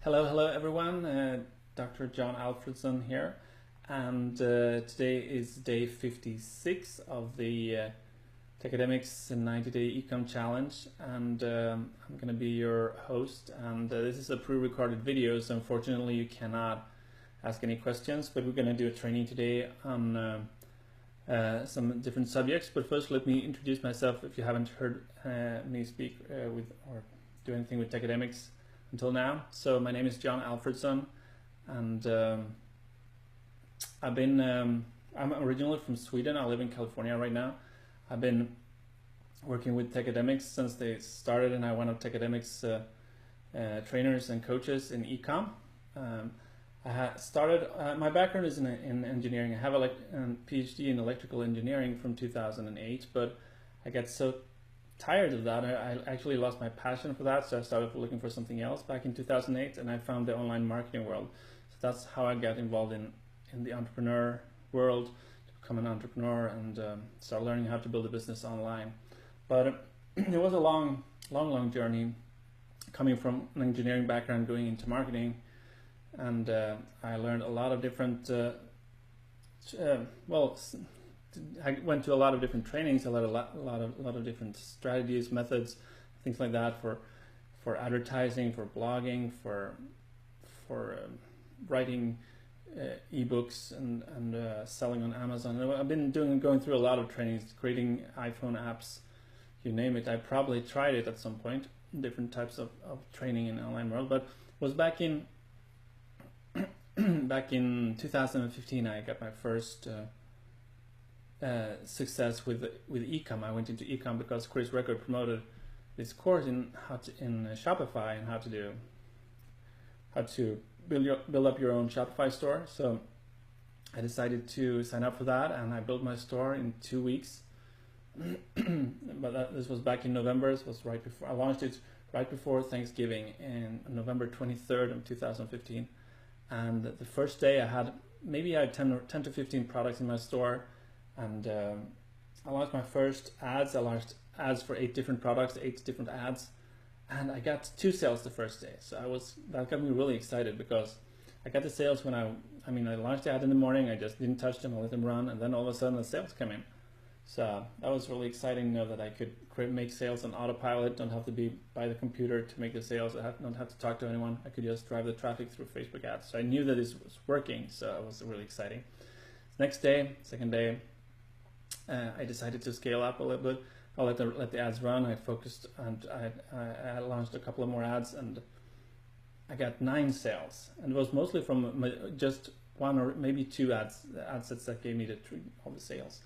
Hello everyone. Dr. John Alfredson here, and today is day 56 of the Techademics 90-day Ecom Challenge, and I'm going to be your host. And this is a pre-recorded video, so unfortunately you cannot ask any questions. But we're going to do a training today on some different subjects. But first, let me introduce myself. If you haven't heard me speak with or do anything with Techademics until now. So my name is John Alfredson, and I'm originally from Sweden. I live in California right now. I've been working with Techademics since they started, and I'm one of Techademics trainers and coaches in ecom. My background is in engineering. I have a PhD in electrical engineering from 2008, but I got so tired of that. I actually lost my passion for that, so I started looking for something else back in 2008, and I found the online marketing world. So that's how I got involved in the entrepreneur world, to become an entrepreneur and start learning how to build a business online. But it was a long journey coming from an engineering background going into marketing, and I learned a lot of different I went to a lot of different trainings, a lot of different strategies, methods, things like that for advertising, for blogging, for writing ebooks and selling on Amazon. I've been going through a lot of trainings, creating iPhone apps, you name it. I probably tried it at some point, different types of training in the online world. But it was back in 2015 I got my first success with ecom. I went into ecom because Chris Record promoted this course in Shopify and how to build up your own Shopify store. So I decided to sign up for that, and I built my store in 2 weeks. But this was back in November. This was right before I launched it, right before Thanksgiving, in November 23rd of 2015. And the first day I had 10 to 15 products in my store. And I launched my first ads. I launched ads for 8 different products, 8 different ads, and I got 2 sales the first day. So that got me really excited, because I got the sales when I launched the ad in the morning. I just didn't touch them. I let them run, and then all of a sudden the sales come in. So that was really exciting to know that I could make sales on autopilot. Don't have to be by the computer to make the sales. Don't have to talk to anyone. I could just drive the traffic through Facebook ads. So I knew that this was working. So it was really exciting. Next day, second day, I decided to scale up a little bit. I let the ads run. I focused, and I launched a couple of more ads, and I got 9 sales. And it was mostly from just 1 or maybe 2 ad sets that gave me all the sales.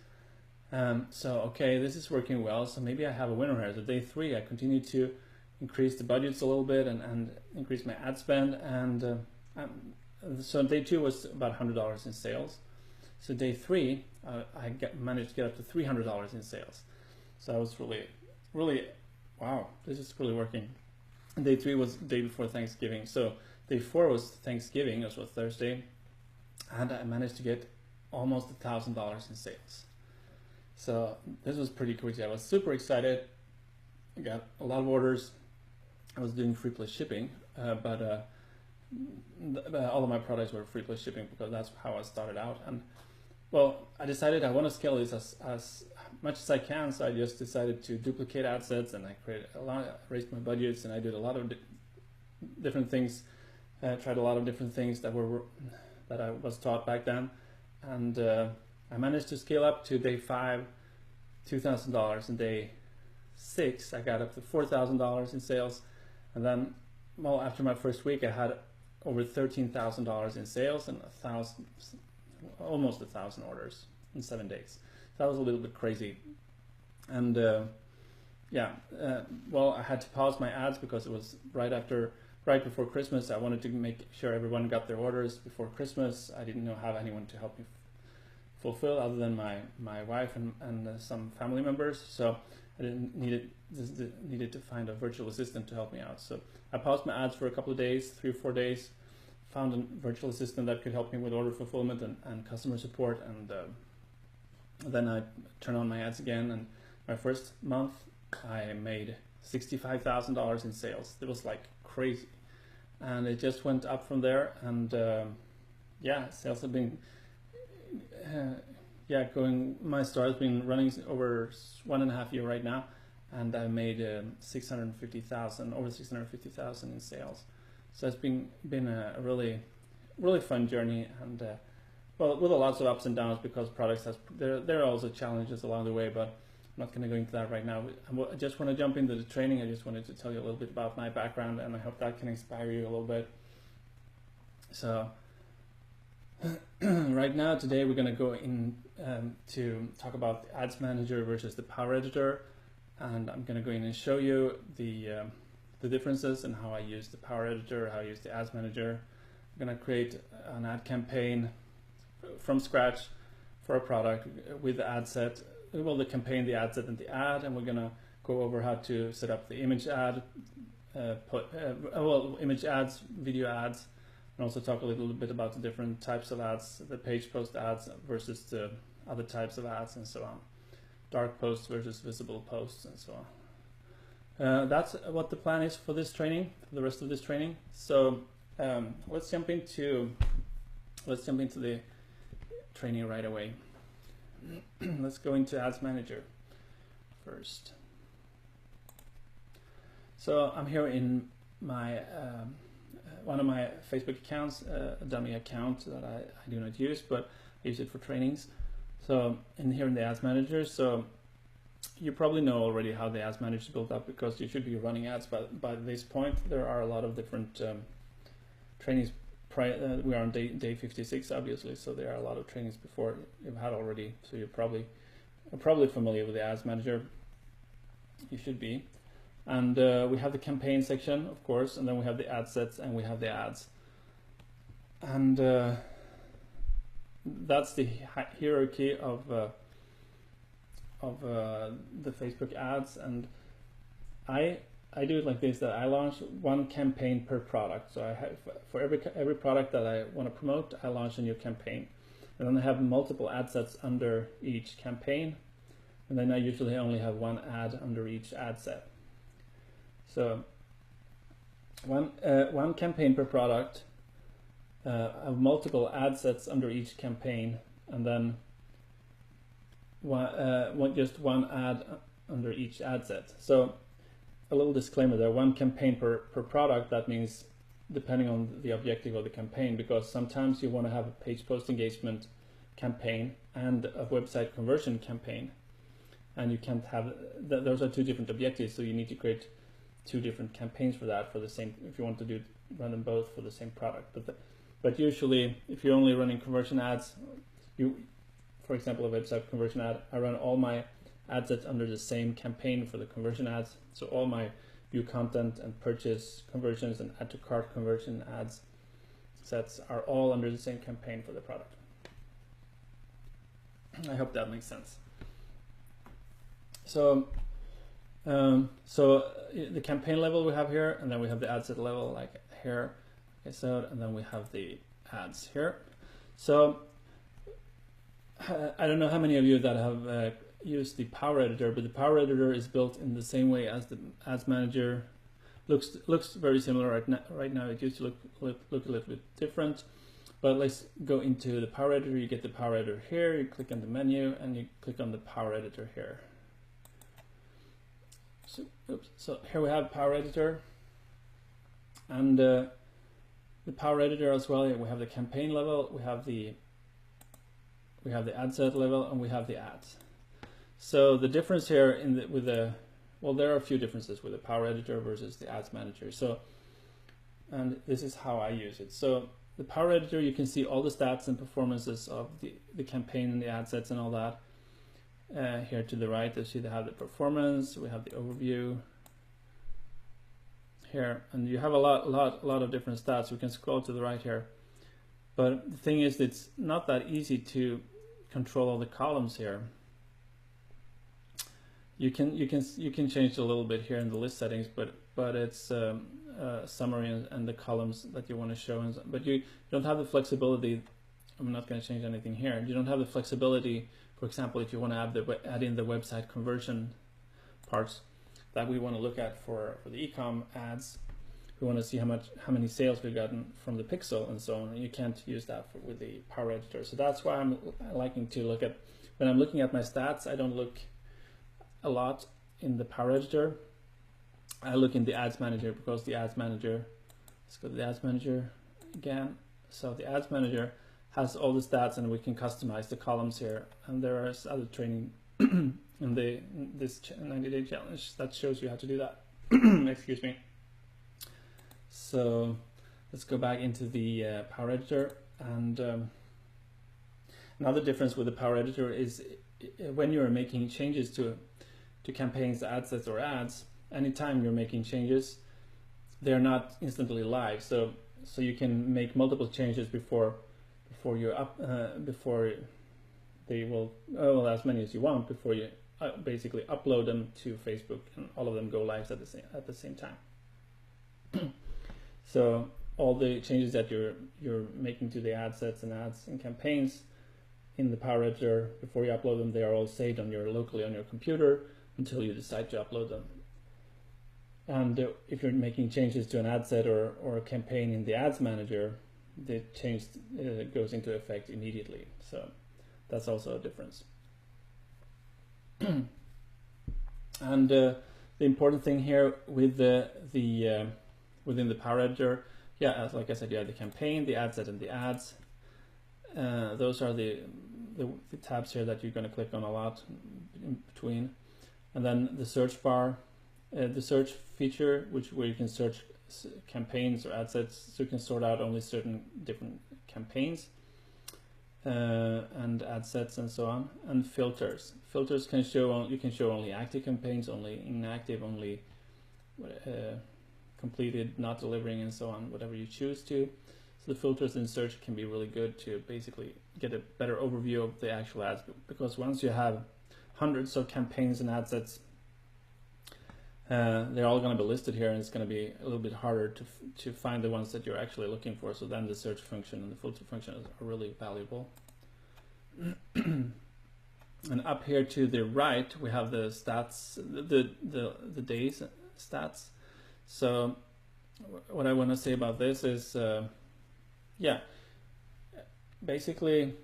So okay, this is working well. So maybe I have a winner here. So day 3, I continued to increase the budgets a little bit and increase my ad spend. And so day 2 was about $100 in sales. So day 3, I managed to get up to $300 in sales. So I was really, wow, this is really working. And day 3 was the day before Thanksgiving. So day 4 was Thanksgiving, it was Thursday, and I managed to get almost $1,000 in sales. So this was pretty crazy. I was super excited. I got a lot of orders. I was doing free plus shipping, but all of my products were free plus shipping, because that's how I started out. And well, I decided I want to scale this as much as I can, so I just decided to duplicate ad sets, and I raised my budgets, and I did a lot of different things. Tried a lot of different things that I was taught back then, and I managed to scale up to day 5, $2,000, and day 6 I got up to $4,000 in sales, and then, well, after my first week I had over $13,000 in sales and almost 1,000 orders in 7 days. So that was a little bit crazy. And well, I had to pause my ads because it was right before Christmas. I wanted to make sure everyone got their orders before Christmas. I didn't have anyone to help me fulfill other than my wife and some family members. So I needed to find a virtual assistant to help me out. So I paused my ads for a couple of days, 3 or 4 days, found a virtual assistant that could help me with order fulfillment and customer support, and then I turned on my ads again, and my first month I made $65,000 in sales. It was like crazy. and it just went up from there. And yeah, sales have been going. My store has been running over 1.5 years right now, and I made over 650,000 in sales. So it's been a really fun journey, and well, with lots of ups and downs, because products there are also challenges along the way, but I'm not going to go into that right now. I just want to jump into the training. I just wanted to tell you a little bit about my background, and I hope that can inspire you a little bit. So right now, today, we're going to go in to talk about the Ads Manager versus the Power Editor, and I'm going to go in and show you the differences and how I use the Power Editor, how I use the Ads Manager. I'm going to create an ad campaign from scratch for a product with the ad set, well, the campaign, the ad set, and the ad, and we're going to go over how to set up the image ad, image ads, video ads, and also talk a little bit about the different types of ads, the page post ads versus the other types of ads, and so on. Dark posts versus visible posts, and so on. That's what the plan is for this training, for the rest of this training. So let's jump into the training right away. Let's go into Ads Manager first. So I'm here in my one of my Facebook accounts, a dummy account that I do not use, but I use it for trainings. So here in the Ads Manager, so you probably know already how the Ads Manager is built up, because you should be running ads by this point. There are a lot of different trainings. We are on day 56, obviously, so there are a lot of trainings before you've had already. So you're probably familiar with the Ads Manager. You should be. And we have the campaign section, of course, and then we have the ad sets, and we have the ads. And that's the hierarchy of the Facebook ads. And I do it like this, that I launch one campaign per product. So I have, for every product that I want to promote, I launch a new campaign. And then I have multiple ad sets under each campaign. And then I usually only have one ad under each ad set. So one campaign per product, I have multiple ad sets under each campaign, and then just one ad under each ad set. So a little disclaimer there, one campaign per product. That means depending on the objective of the campaign, because sometimes you want to have a page post engagement campaign and a website conversion campaign, and you can't have those are two different objectives, so you need to create two different campaigns for that, for the same, if you want to run them both for the same product. But usually, if you're only running conversion ads, for example, a website conversion ad, I run all my ad sets under the same campaign for the conversion ads. So all my view content and purchase conversions and add to cart conversion ads sets are all under the same campaign for the product. I hope that makes sense. So the campaign level we have here, and then we have the ad set level, like here, like I said, and then we have the ads here. So I don't know how many of you that have used the Power Editor, but the Power Editor is built in the same way as the Ads Manager. Looks very similar right now. It used to look a little bit different, but let's go into the Power Editor. You get the Power Editor here. You click on the menu, and you click on the Power Editor here. So here we have Power Editor, and the Power Editor as well. We have the campaign level, we have the ad set level, and we have the ads. So the difference here well, there are a few differences with the Power Editor versus the Ads Manager. So, and this is how I use it. So the Power Editor, you can see all the stats and performances of the campaign and the ad sets and all that. Here to the right, you see they have the performance, we have the overview here, and you have a lot of different stats. We can scroll to the right here, but the thing is, it's not that easy to control all the columns here. You can change a little bit here in the list settings, but it's summary and the columns that you want to show, but you don't have the flexibility. I'm not going to change anything here. You don't have the flexibility. For example, if you want to add in the website conversion parts that we want to look at for the e-com ads, we want to see how many sales we've gotten from the pixel and so on. And you can't use that with the Power Editor. So that's why I'm liking to look at, when I'm looking at my stats, I don't look a lot in the Power Editor. I look in the Ads Manager, because the Ads Manager, let's go to the Ads Manager again. So the Ads Manager has all the stats, and we can customize the columns here. And there is other training in this 90-day challenge that shows you how to do that. Excuse me. So let's go back into the Power Editor. And another difference with the Power Editor is when you're making changes to campaigns, ad sets, or ads, anytime you're making changes, they're not instantly live. So you can make multiple changes before they will, as many as you want, before you basically upload them to Facebook, and all of them go live at the same time. So all the changes that you're making to the ad sets and ads and campaigns in the Power Editor, before you upload them, they are all saved locally on your computer until you decide to upload them. And if you're making changes to an ad set or a campaign in the Ads Manager, the change goes into effect immediately. So that's also a difference. And the important thing here with within the Power Editor, like I said, you have the campaign, the ad set, and the ads. Those are the tabs here that you're going to click on a lot in between. And then the search bar, the search feature, where you can search campaigns or ad sets, so you can sort out only certain different campaigns and ad sets and so on. And filters. Filters can show you can show only active campaigns, only inactive, only completed, not delivering, and so on, whatever you choose to. So the filters in search can be really good to basically get a better overview of the actual ads, because once you have hundreds of campaigns and ad sets, they're all going to be listed here, and it's going to be a little bit harder to find the ones that you're actually looking for. So then the search function and the filter function are really valuable. And up here to the right, we have the stats, the days stats. So what I want to say about this is, basically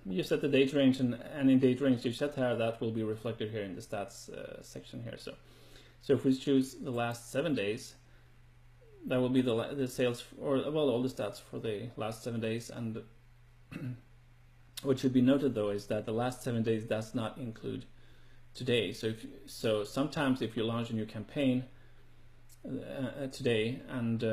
you set the date range, and any date range you set here, that will be reflected here in the stats section here. So if we choose the last 7 days, that will be the sales, all the stats for the last 7 days. And what should be noted though is that the last 7 days does not include today. So sometimes if you launch a new campaign today, and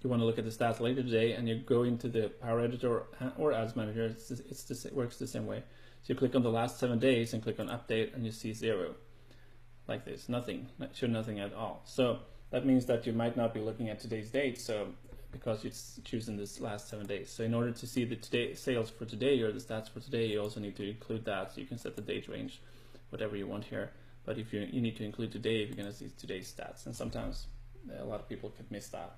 you want to look at the stats later today, and you go into the Power Editor or Ads Manager, it works the same way. So you click on the last 7 days and click on Update, and you see 0, like this, nothing, show nothing at all. So that means that you might not be looking at today's date, so because it's choosing this last 7 days. So in order to see the sales for today or the stats for today, you also need to include that. So you can set the date range, whatever you want here. But if you need to include today if you're going to see today's stats, and sometimes a lot of people could miss that.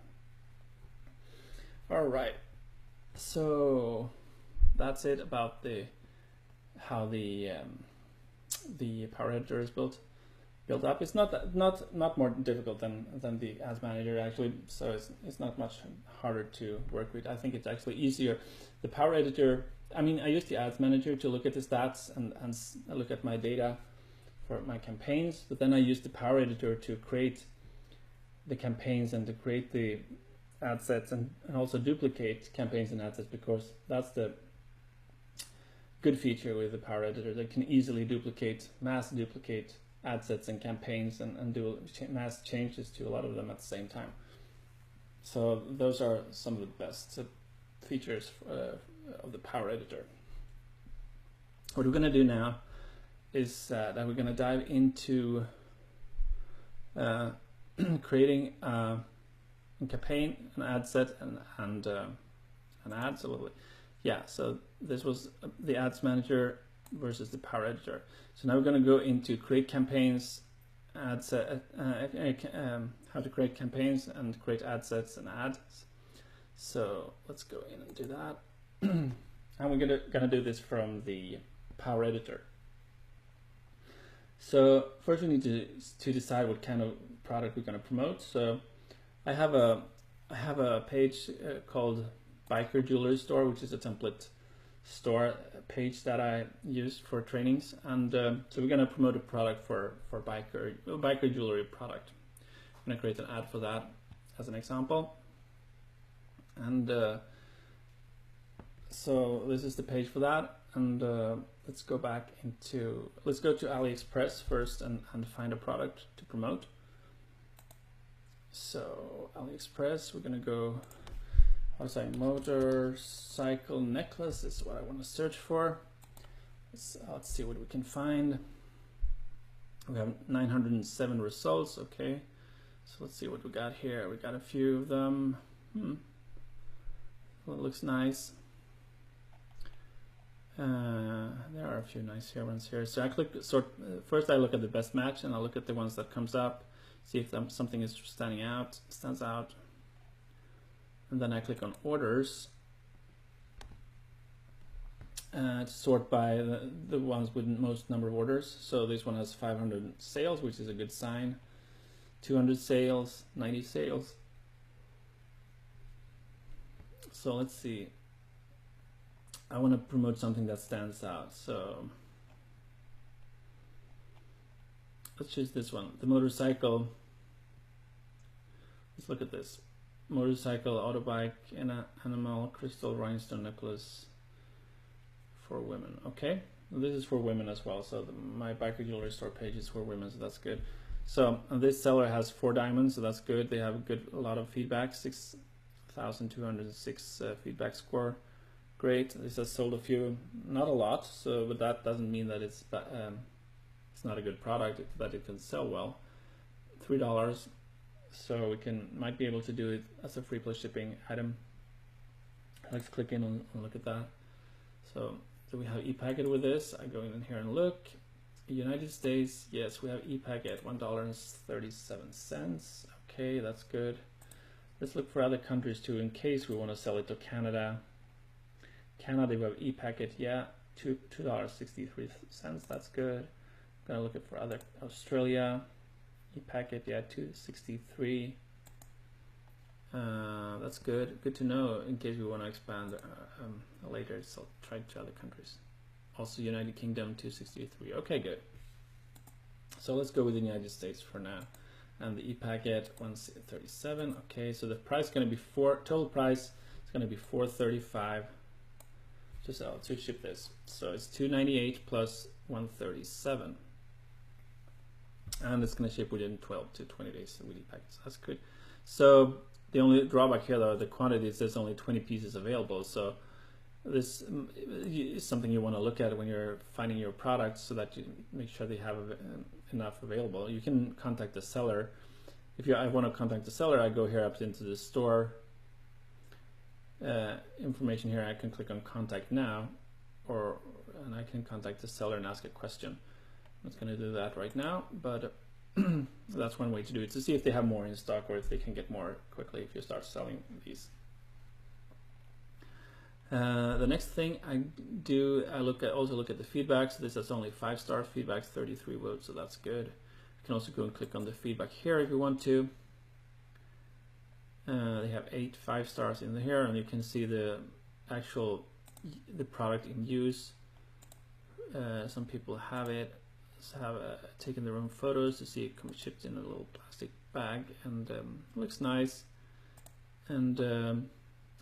All right, so that's it about how the Power Editor is built up. It's not more difficult than the Ads Manager actually, so it's not much harder to work with. I think it's actually easier. The Power Editor, I mean, I use the Ads Manager to look at the stats and look at my data for my campaigns, but then I use the Power Editor to create the campaigns and to create the ad sets and also duplicate campaigns and ad sets, because that's the good feature with the Power Editor. They can easily mass duplicate ad sets and campaigns and do mass changes to a lot of them at the same time. So those are some of the best features of the Power Editor. What we're going to do now is that we're going to dive into creating a campaign, an ad set, and an ads a little bit. Yeah, so this was the Ads Manager versus the Power Editor. So now we're going to go into create campaigns, ad set, how to create campaigns and create ad sets and ads. So let's go in and do that. And we're gonna do this from the Power Editor. So first we need to decide what kind of product we're going to promote. So I have a page called Biker Jewelry Store, which is a template store page that I use for trainings, and so we're going to promote a product for biker jewelry product. I'm going to create an ad for that as an example, and so this is the page for that. And let's go to AliExpress first and find a product to promote. So AliExpress, we're gonna go, motorcycle necklace is what I want to search for. Let's see what we can find. We have 907 results. Okay, so let's see what we got here. We got a few of them. Well, it looks nice. There are a few nice ones here. So I click sort. First I look at the best match, and I look at the ones that comes up, see if something is stands out, and then I click on orders to sort by the ones with most number of orders. So this one has 500 sales, which is a good sign. 200 sales, 90 sales. So let's see. I want to promote something that stands out, so let's choose this one, the motorcycle. Let's look at this. Motorcycle, autobike, animal, crystal rhinestone necklace for women. Okay, this is for women as well, so my Biker Jewelry Store page is for women, so that's good. So this seller has 4 diamonds, so that's good. They have a lot of feedback, 6,206 feedback score. Great. This has sold a few, not a lot, so but that doesn't mean that it's not a good product, that it can sell well. $3, so we might be able to do it as a free plus shipping item. Let's click in and look at that. So we have ePacket with this. I go in here and look. United States, yes, we have ePacket, $1.37. Okay, that's good. Let's look for other countries too, in case we want to sell it to Canada. Canada, we have ePacket, yeah, $2.63. That's good. I'm gonna look for other. Australia, ePacket, yeah, $2.63. That's good. Good to know in case we want to expand later. So try to other countries. Also, United Kingdom, $2.63. Okay, good. So let's go with the United States for now. And the ePacket, $1.37. Okay, so the price is going to be total price is going to be $4.35. To ship this, so it's $2.98 plus $1.37, and it's going to ship within 12 to 20 days with ePackets. That's good. So the only drawback here, though, the quantity is there's only 20 pieces available. So this is something you want to look at when you're finding your products, so that you make sure they have enough available. You can contact the seller. If I want to contact the seller, I go here up into the store. Information here, I can click on contact now, and I can contact the seller and ask a question. I'm not going to do that right now, but that's one way to do it, to see if they have more in stock or if they can get more quickly if you start selling these. The next thing I do, I also look at the feedback. So this has only 5-star feedback, 33 votes, so that's good. You can also go and click on the feedback here if you want to. They have 8 5-stars in here, and you can see the product in use. Some people have taken their own photos to see it comes shipped in a little plastic bag, and looks nice, and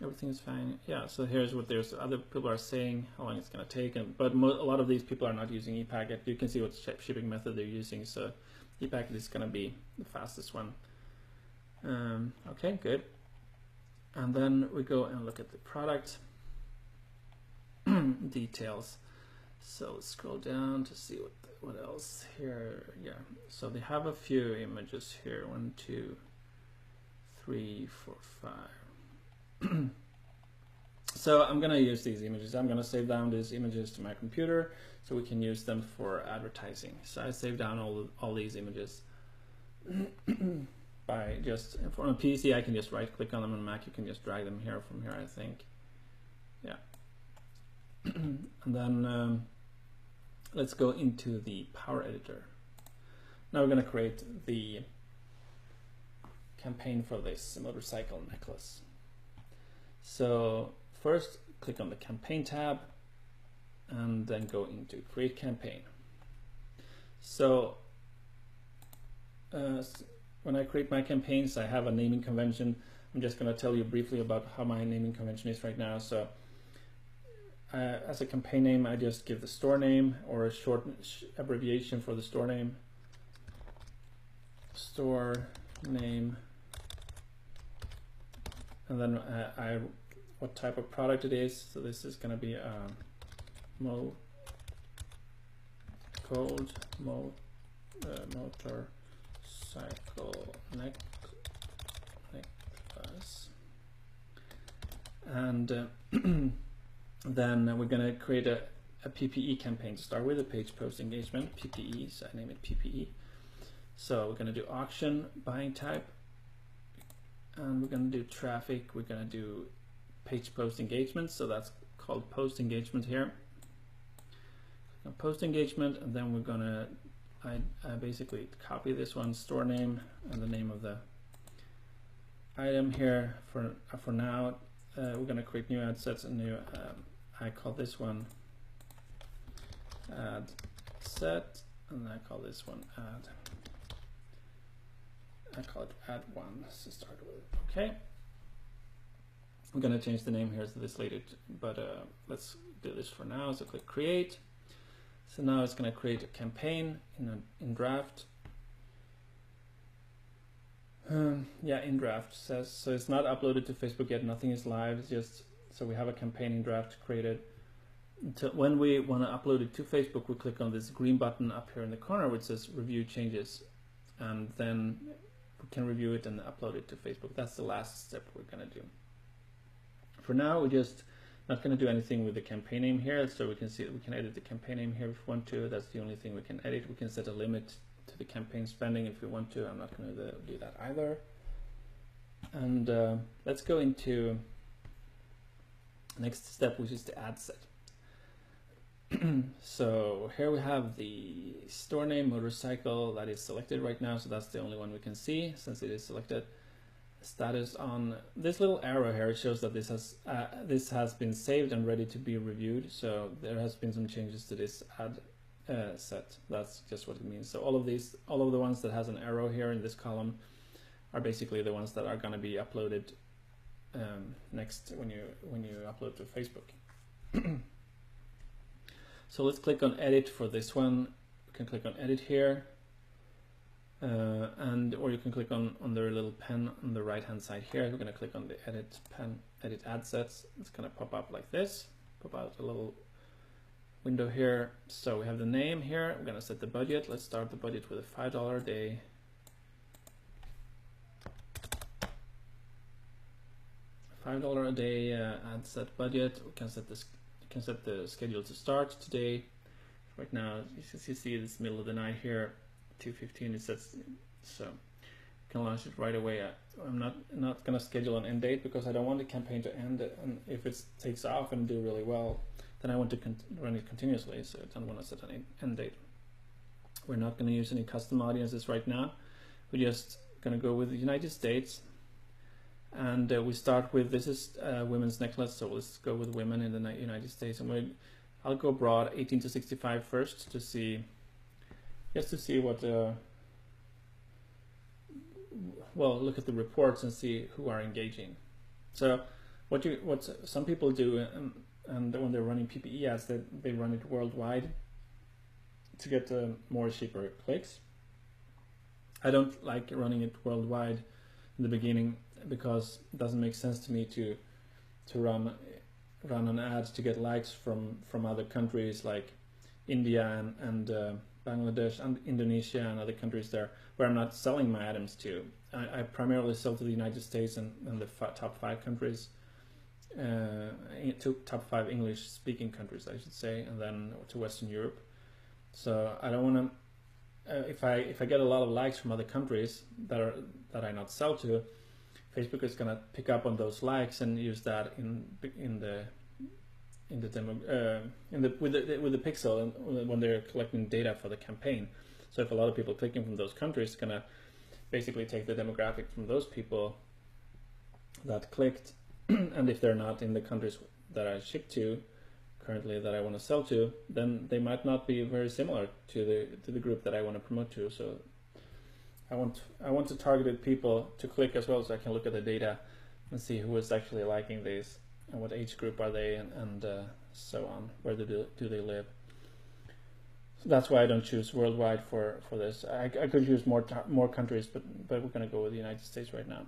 everything is fine. Yeah, so here's what other people are saying, how long it's going to take, but a lot of these people are not using ePacket. You can see what shipping method they're using, so ePacket is going to be the fastest one. Okay, good. And then we go and look at the product details. So let's scroll down to see what else here. Yeah, so they have a few images here. 1, 2, 3, 4, 5. So I'm gonna use these images. I'm gonna save down these images to my computer so we can use them for advertising. So I save down all these images. By just, on a PC I can just right click on them, on Mac you can just drag them here from here, I think. Yeah. And then let's go into the Power Editor. Now we're going to create the campaign for this motorcycle necklace. So first click on the campaign tab and then go into create campaign. So when I create my campaigns, I have a naming convention. I'm just going to tell you briefly about how my naming convention is right now. So as a campaign name, I just give the store name or a short abbreviation for the store name. Store name. And then what type of product it is. So this is going to be a motorcycle necklace. And then we're going to create a PPE campaign to start with, a page post engagement, PPE, so I name it PPE. So we're going to do auction, buying type, and we're going to do traffic, we're going to do page post engagement, so that's called post engagement here. Post engagement, and then we're going to, I basically copy this one, store name and the name of the item here. For now, we're going to create new ad sets, and new, I call this one ad set, and I call this one ad. I call it ad one to start with. Okay. I'm going to change the name here to this later, but let's do this for now. So click create. So now it's going to create a campaign in draft. Yeah, in draft says, so it's not uploaded to Facebook yet. Nothing is live. It's just, so we have a campaign in draft created. When we want to upload it to Facebook, we click on this green button up here in the corner which says review changes, and then we can review it and upload it to Facebook. That's the last step we're going to do. For now, we're just not going to do anything with the campaign name here. So we can see that we can edit the campaign name here if we want to. That's the only thing we can edit. We can set a limit to the campaign spending if we want to. I'm not going to do that either. And let's go into the next step, which is the ad set. So here we have the store name motorcycle that is selected right now, so that's the only one we can see since it is selected. Status on this little arrow here shows that this has been saved and ready to be reviewed. So there has been some changes to this ad set. That's just what it means. So all of the ones that has an arrow here in this column are basically the ones that are going to be uploaded next when you upload to Facebook. So let's click on edit for this one. We can click on edit here, or you can click on the little pen on the right hand side here. We're going to click on the edit pen, edit ad sets. It's going to pop up like this, pop out a little window here. So we have the name here. We're going to set the budget. Let's start the budget with a $5 a day. $5 a day ad set budget. We can set this. Can set the schedule to start today. Right now, as you see, it's middle of the night here, 2:15. It says so. You can launch it right away. I'm not going to schedule an end date because I don't want the campaign to end. And if it takes off and do really well, then I want to run it continuously. So I don't want to set an end date. We're not going to use any custom audiences right now. We're just going to go with the United States. And we start with, this is women's necklace, so let's go with women in the United States. And I'll go broad, 18 to 65 first, to see, just to see what, well, look at the reports and see who are engaging. So what some people do, and when they're running PPE ads, they run it worldwide to get more cheaper clicks. I don't like running it worldwide in the beginning, because it doesn't make sense to me to run an ad to get likes from other countries like India and Bangladesh and Indonesia and other countries there where I'm not selling my items to. I primarily sell to the United States and the top 5 countries, to top 5 English speaking countries, I should say, and then to Western Europe. So I don't want to, if I get a lot of likes from other countries that I not sell to, Facebook is going to pick up on those likes and use that with the pixel and when they're collecting data for the campaign. So if a lot of people clicking from those countries, it's gonna basically take the demographic from those people that clicked, and if they're not in the countries that I ship to currently that I want to sell to, then they might not be very similar to the group that I want to promote to. So I want to target people to click as well, so I can look at the data and see who is actually liking these and what age group are they, and so on. Where do they live? So that's why I don't choose worldwide for this. I could use more countries, but we're going to go with the United States right now.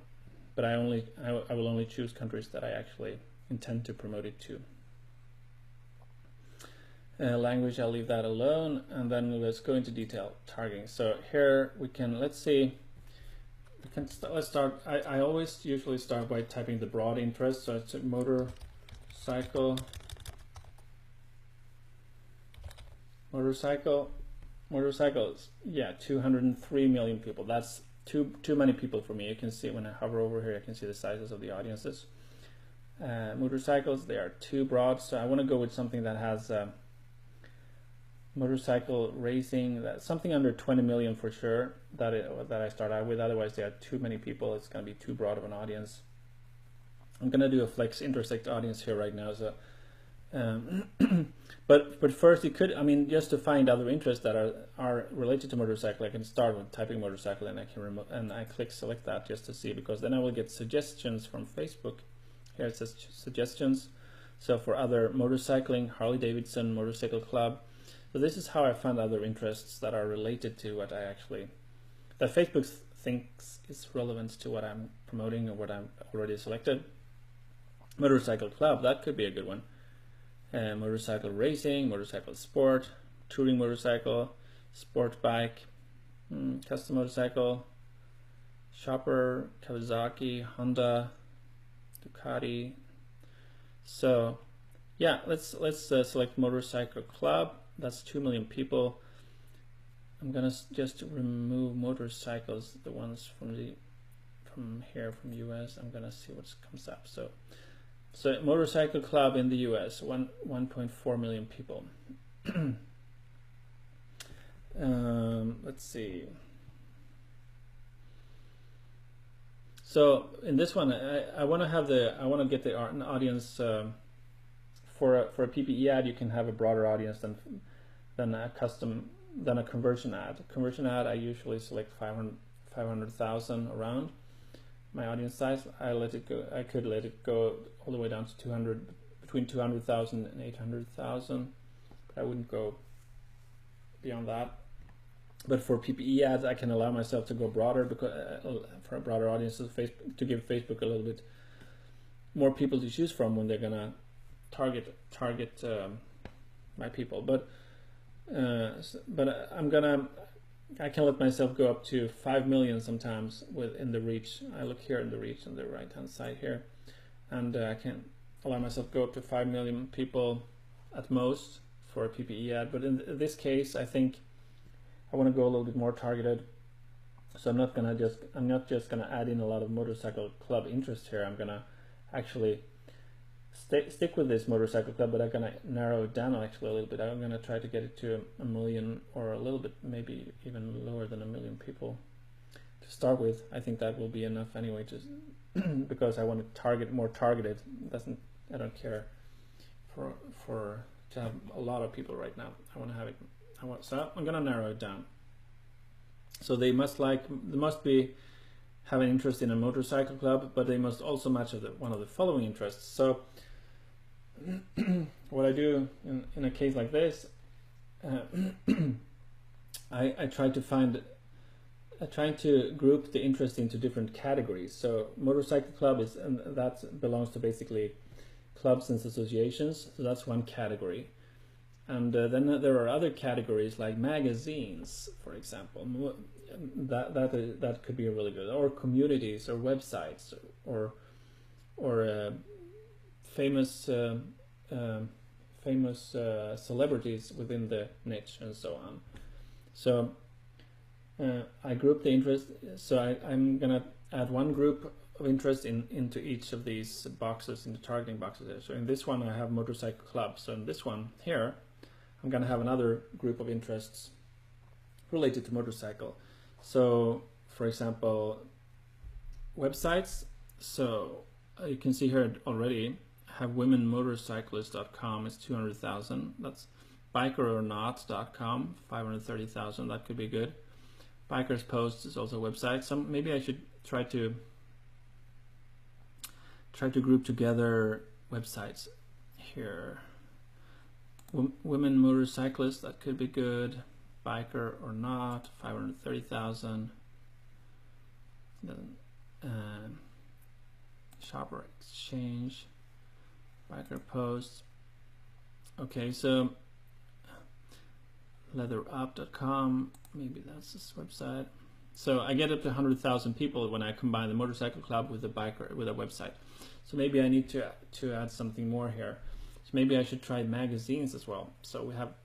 But I will only choose countries that I actually intend to promote it to. Language, I'll leave that alone, and then let's go into detail targeting. So here we can, let's start. I always usually start by typing the broad interest. So it's a motorcycles. Yeah, 203 million people. That's too many people for me. You can see when I hover over here, I can see the sizes of the audiences. Motorcycles, they are too broad, so I want to go with something that has motorcycle racing, something under 20 million for sure, that I start out with. Otherwise, there are too many people. It's going to be too broad of an audience. I'm going to do a flex intersect audience here right now. So, but first, you could, I mean, just to find other interests that are related to motorcycle, I can start with typing motorcycle, and I can I click select that just to see, because then I will get suggestions from Facebook. Here it says suggestions. So for other motorcycling, Harley Davidson, Motorcycle Club. So this is how I find other interests that are related to what that Facebook thinks is relevant to what I'm promoting or what I'm already selected. Motorcycle Club, that could be a good one. Motorcycle racing, motorcycle sport, touring motorcycle, sport bike, custom motorcycle, Chopper, Kawasaki, Honda, Ducati. So yeah, let's select Motorcycle Club. That's 2 million people. I'm gonna just remove motorcycles, the ones from here from US. I'm gonna see what comes up. So Motorcycle Club in the US, 1.4 million people. Let's see. So in this one, I want to get an audience. For a PPE ad, you can have a broader audience than a conversion ad. Conversion ad, I usually select 500,000 around my audience size. I could let it go all the way down to between 200,000 and 800,000. I wouldn't go beyond that. But for PPE ads, I can allow myself to go broader, because for a broader audience, to give Facebook a little bit more people to choose from when they're gonna target my people. But I can let myself go up to 5 million sometimes within the reach. I look here in the reach on the right hand side here, and I can allow myself to go up to 5 million people at most for a PPE ad. But in this case, I think I want to go a little bit more targeted. So I'm not just gonna add in a lot of Motorcycle Club interest here. I'm gonna actually stick with this Motorcycle Club, but I'm gonna narrow it down actually a little bit. I'm gonna try to get it to 1 million, or a little bit, maybe even lower than 1 million people to start with. I think that will be enough anyway, just because I want to target more targeted. I don't care for to have a lot of people right now. So I'm gonna narrow it down. So they must have an interest in a Motorcycle Club, but they must also match one of the following interests. So what I do in a case like this, I try to group the interest into different categories. So Motorcycle Club that belongs to basically clubs and associations. So that's one category. And then there are other categories like magazines, for example. That could be really good, or communities, or websites, or famous celebrities within the niche, and so on. So I group the interest. So I'm gonna add one group of interest into each of these boxes, in the targeting boxes there. So in this one, I have Motorcycle Club. So in this one here, I'm gonna have another group of interests related to motorcycle. So, for example, websites. So you can see here already have womenmotorcyclists.com is 200,000. That's bikerornot.com 530,000. That could be good. Bikers Post is also a website. So maybe I should try to group together websites here. Women motorcyclists, that could be good. Biker or not, 530,000. Then Shopper Exchange, Biker Post. Okay, so leatherup.com, maybe that's this website. So I get up to 100,000 people when I combine the motorcycle club with the biker with a website. So maybe I need to add something more here. So maybe I should try magazines as well. So we have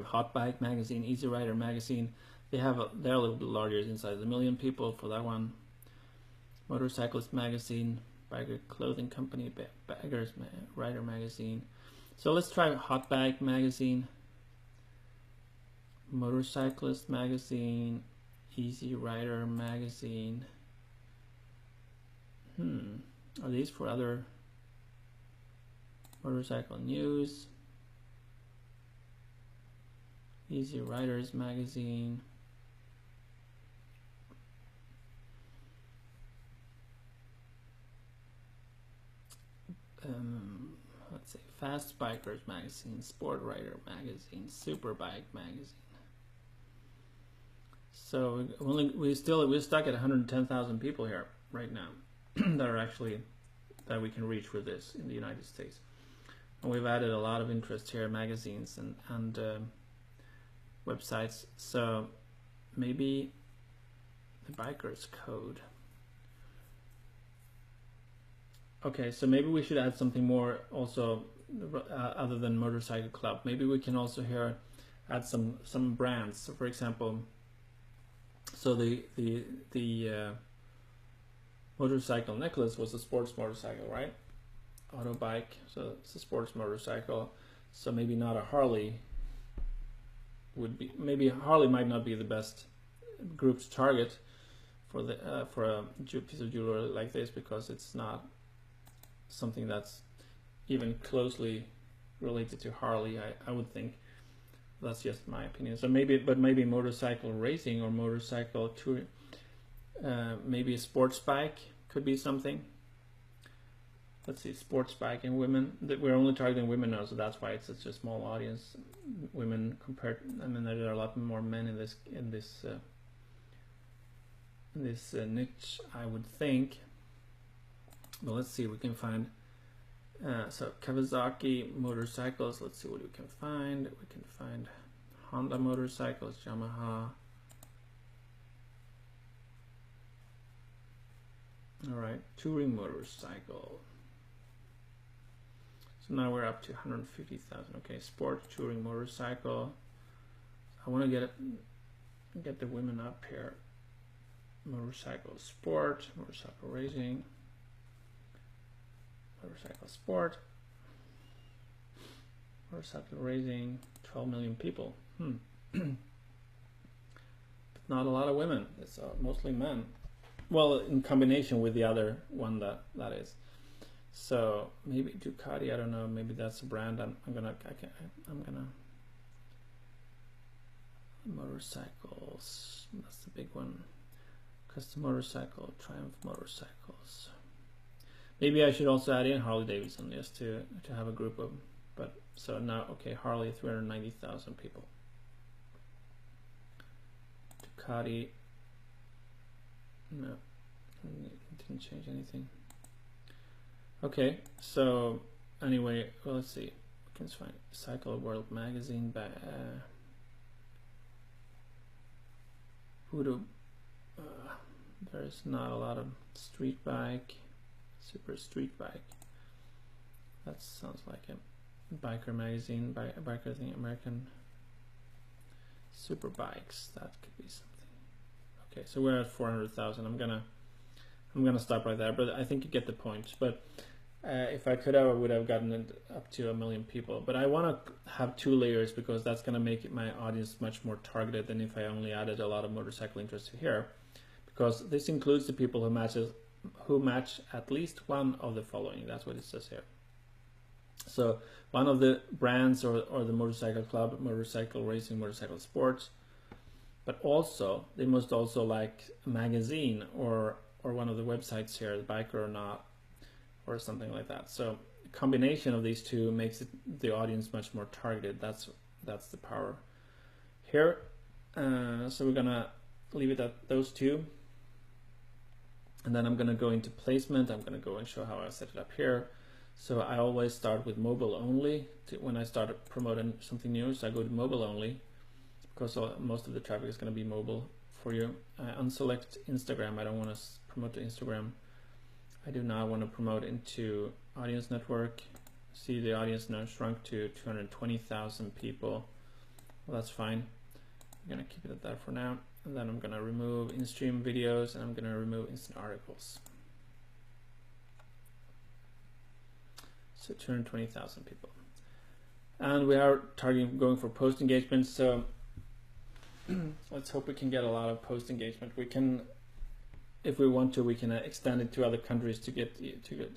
Hot Bike Magazine, Easy Rider Magazine. They're a little bit larger, inside 1 million people for that one. Motorcyclist Magazine, Biker Clothing Company, Rider Magazine. So let's try Hot Bike Magazine, Motorcyclist Magazine, Easy Rider Magazine. Are these for other motorcycle news? Easy Riders Magazine. Let's say Fast Bikers Magazine, Sport Rider Magazine, Super Bike Magazine. So we're stuck at 110,000 people here right now that we can reach with this in the United States, and we've added a lot of interest here, magazines and websites. So maybe the Bikers Code. Okay, so maybe we should add something more also other than Motorcycle Club. Maybe we can also here add some brands. So for example, so the motorcycle necklace was a sports motorcycle, right? Auto bike, so it's a sports motorcycle. So maybe not a Harley would be. Maybe Harley might not be the best group to target for a piece of jewelry like this, because it's not something that's even closely related to Harley, I would think. That's just my opinion. So maybe motorcycle racing or motorcycle touring, maybe a sports bike could be something. Let's see, sports bike and women. We're only targeting women now, so that's why it's such a small audience. Women compared, I mean, there are a lot more men in this niche, I would think. But let's see, we can find so Kawasaki motorcycles. Let's see what we can find. We can find Honda motorcycles, Yamaha. All right, touring motorcycle. So now we're up to 150,000. Okay, sport touring motorcycle. I want to get the women up here. Motorcycle sport, motorcycle racing. Motorcycle sport, motorcycle racing, 12 million people. But not a lot of women. It's mostly men. Well, in combination with the other one that is. So maybe Ducati. I don't know. Maybe that's a brand. I'm gonna motorcycles. That's the big one. Custom motorcycle, Triumph motorcycles. Maybe I should also add in Harley Davidson just to have a group of, but so now, okay, Harley, 390,000 people. Ducati, no, didn't change anything. Okay, so anyway, well, let's see. We can find Cycle World Magazine by Voodoo. There's not a lot of street bike. Super street bike. That sounds like a biker magazine, biker thing, American super bikes. That could be something. Okay, so we're at 400,000. I'm gonna stop right there, but I think you get the point. But If I could have, I would have gotten it up to 1 million people. But I want to have 2 layers because that's going to make my audience much more targeted than if I only added a lot of motorcycle interest here. Because this includes the people who match at least one of the following. That's what it says here. So one of the brands or the motorcycle club, motorcycle racing, motorcycle sports, but also they must also like a magazine or one of the websites here, the Biker or Not, or something like that. So a combination of these two makes the audience much more targeted. That's the power here. So we're gonna leave it at those 2. And then I'm going to go into placement. I'm going to go and show how I set it up here. So I always start with mobile only when I start promoting something new. So I go to mobile only because most of the traffic is going to be mobile for you. I unselect Instagram. I don't want to promote to Instagram. I do not want to promote into audience network. See, the audience now shrunk to 220,000 people. Well, that's fine. I'm going to keep it at that for now. And then I'm going to remove in-stream videos and I'm going to remove instant articles. So 220,000 people. And we are targeting going for post engagement. So let's hope we can get a lot of post engagement. We can, if we want to, we can extend it to other countries to get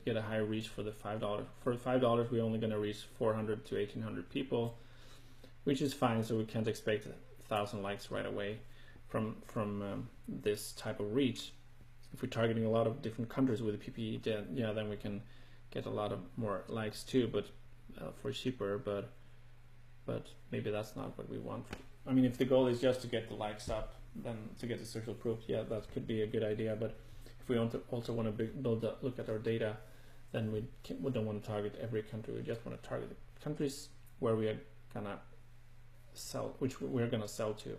a higher reach for the $5. For $5, we're only going to reach 400 to 1,800 people, which is fine. So we can't expect 1,000 likes right away from this type of reach. If we're targeting a lot of different countries with the PPE, then we can get a lot of more likes too, but for cheaper. But maybe that's not what we want. I mean, if the goal is just to get the likes up, then to get the social proof, yeah, that could be a good idea. But if we also want to look at our data, then we don't want to target every country. We just want to target the countries where we are gonna sell, which we're gonna sell to,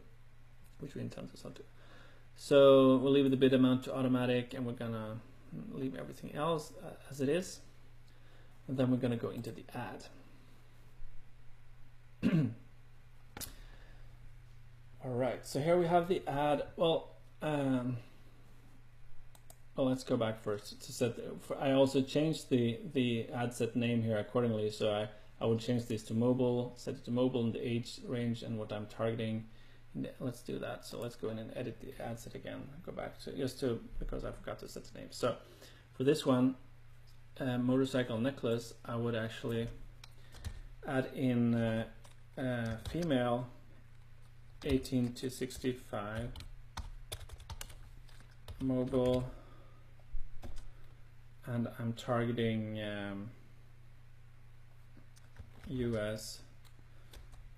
which we intend to sell to. So we'll leave the bid amount to automatic, and we're gonna leave everything else as it is. And then we're gonna go into the ad. All right, so here we have the ad. Well, let's go back first to set. I also changed the ad set name here accordingly. So I would change this to mobile, set it to mobile in the age range and what I'm targeting. Let's do that. So let's go in and edit the ad set again. Go back to because I forgot to set the name. So for this one, motorcycle necklace, I would actually add in female 18 to 65, mobile, and I'm targeting US,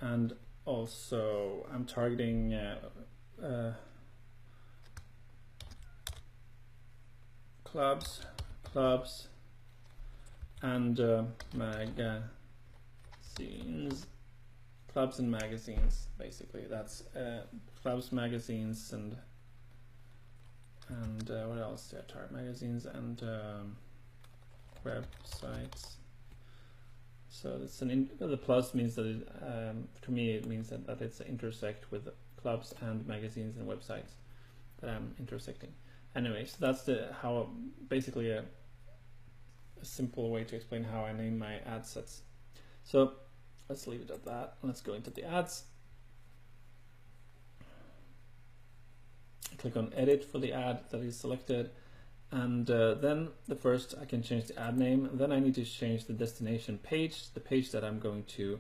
and also I'm targeting clubs and magazines. Clubs and magazines, basically. That's clubs, magazines, and what else do I target? Magazines and websites. So it's the plus means that it, to me it means that it's intersect with clubs and magazines and websites that I'm intersecting. Anyway, so that's basically a simple way to explain how I name my ad sets. So let's leave it at that. Let's go into the ads. Click on edit for the ad that is selected, and then first I can change the ad name. Then I need to change the destination page, the page that I'm going to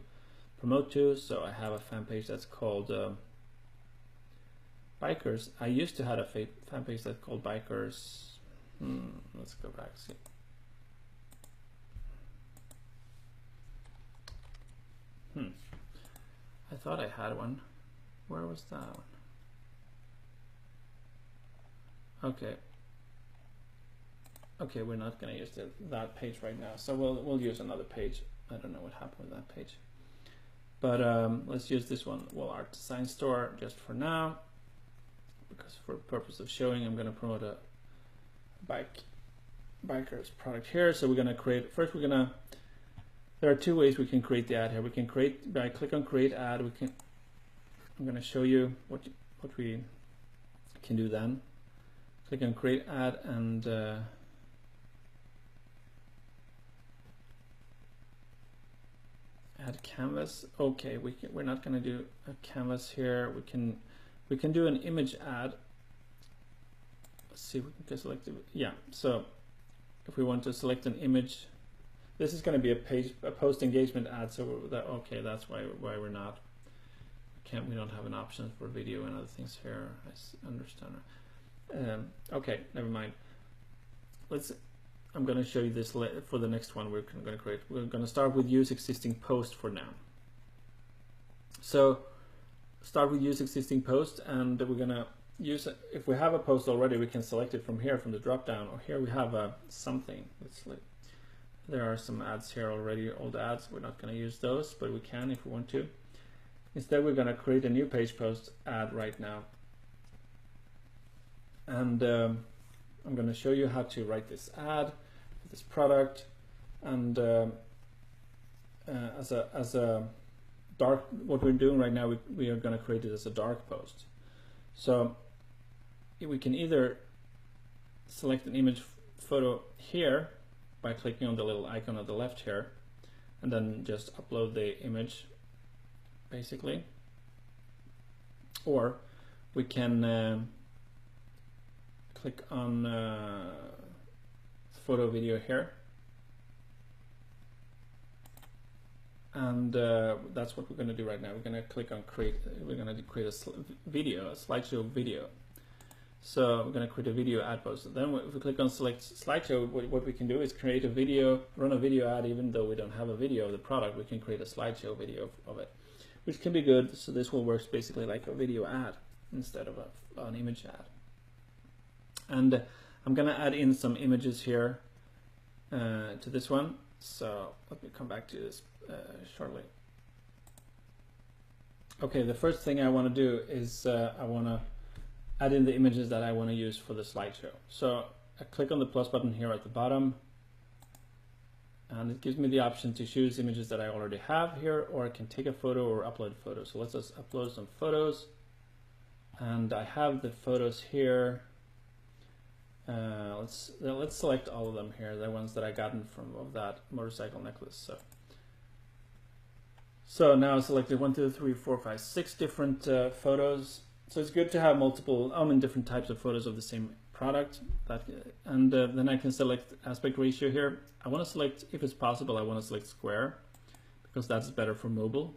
promote to. So I have a fan page that's called Bikers. I used to have a fan page that's called Bikers. Let's go back. See. I thought I had one. Where was that one? Okay, we're not going to use that page right now, so we'll use another page. I don't know what happened with that page, but let's use this one, Wall Art Design Store, just for now, because for the purpose of showing, I'm going to promote a Bikers product here. So we're going to create, first we're going to, there are two ways we can create the ad here. We can create by click on create ad. I'm going to show you what we can do then. Click on create ad, and add canvas. Okay, we're not going to do a canvas here. We can do an image ad. Let's see if we can select it. Yeah, so if we want to select an image, this is going to be a post engagement ad. So okay, that's why we're not. We don't have an option for video and other things here. I understand. Okay, never mind. I'm going to show you this for the next one we're going to create. We're going to start with use existing post for now. So start with use existing post, and we're going to use, if we have a post already, we can select it from here, from the drop down, or here we have something. There are some ads here already, old ads. We're not going to use those, but we can if we want to. Instead, we're going to create a new page post ad right now. And I'm going to show you how to write this ad for this product. And as a dark, what we're doing right now, we are going to create it as a dark post. So we can either select an image photo here by clicking on the little icon on the left here, and then just upload the image, basically. Or we can click on photo video here, and that's what we're going to do right now. We're going to click on create. We're going to create a video, a slideshow video. So we're going to create a video ad post. Then if we click on select slideshow, what we can do is create a video, run a video ad. Even though we don't have a video of the product, we can create a slideshow video of it, which can be good. So this will work basically like a video ad instead of an image ad. And I'm going to add in some images here to this one. So let me come back to this shortly. Okay, the first thing I want to do is I want to add in the images that I want to use for the slideshow. So I click on the plus button here at the bottom, and it gives me the option to choose images that I already have here, or I can take a photo or upload a photo. So let's just upload some photos, and I have the photos here. Let's select all of them here, the ones that I gotten from that motorcycle necklace. So now I selected 1, 2, 3, 4, 5, 6 different photos. So it's good to have multiple, different types of photos of the same product. And then I can select aspect ratio here. I want to select, if it's possible, I want to select square, because that's better for mobile.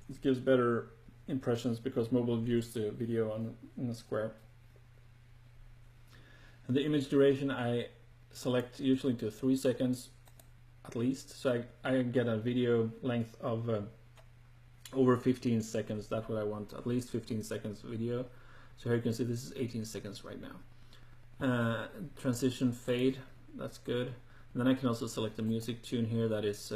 It gives better impressions because mobile views the video in a square. And the image duration I select usually to 3 seconds at least. So I get a video length of over 15 seconds. That's what I want, at least 15 seconds video. So here you can see this is 18 seconds right now. Transition fade, that's good. And then I can also select a music tune here that is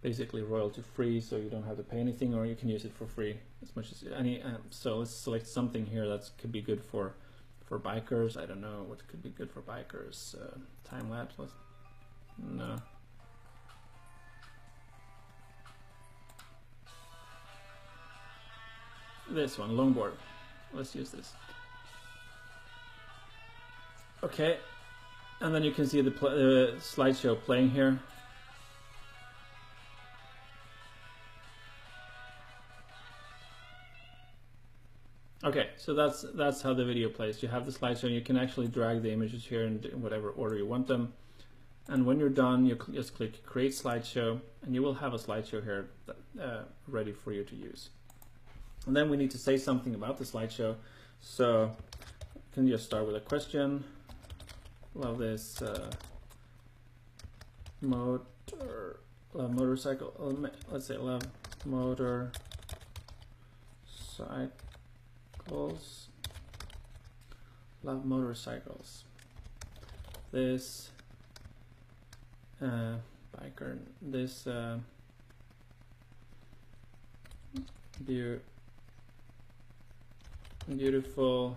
basically royalty free, so you don't have to pay anything, or you can use it for free as much as any. So let's select something here that could be good for bikers. I don't know what could be good for bikers. Time lapse. No. This one, longboard. Let's use this. Okay, and then you can see the slideshow playing here. Okay, so that's how the video plays. You have the slideshow, and you can actually drag the images here in whatever order you want them. And when you're done, you just click Create Slideshow, and you will have a slideshow here ready for you to use. And then we need to say something about the slideshow. So you can just start with a question. Love this motorcycle. Let's say love motorcycles. Love motorcycles. This biker. This beautiful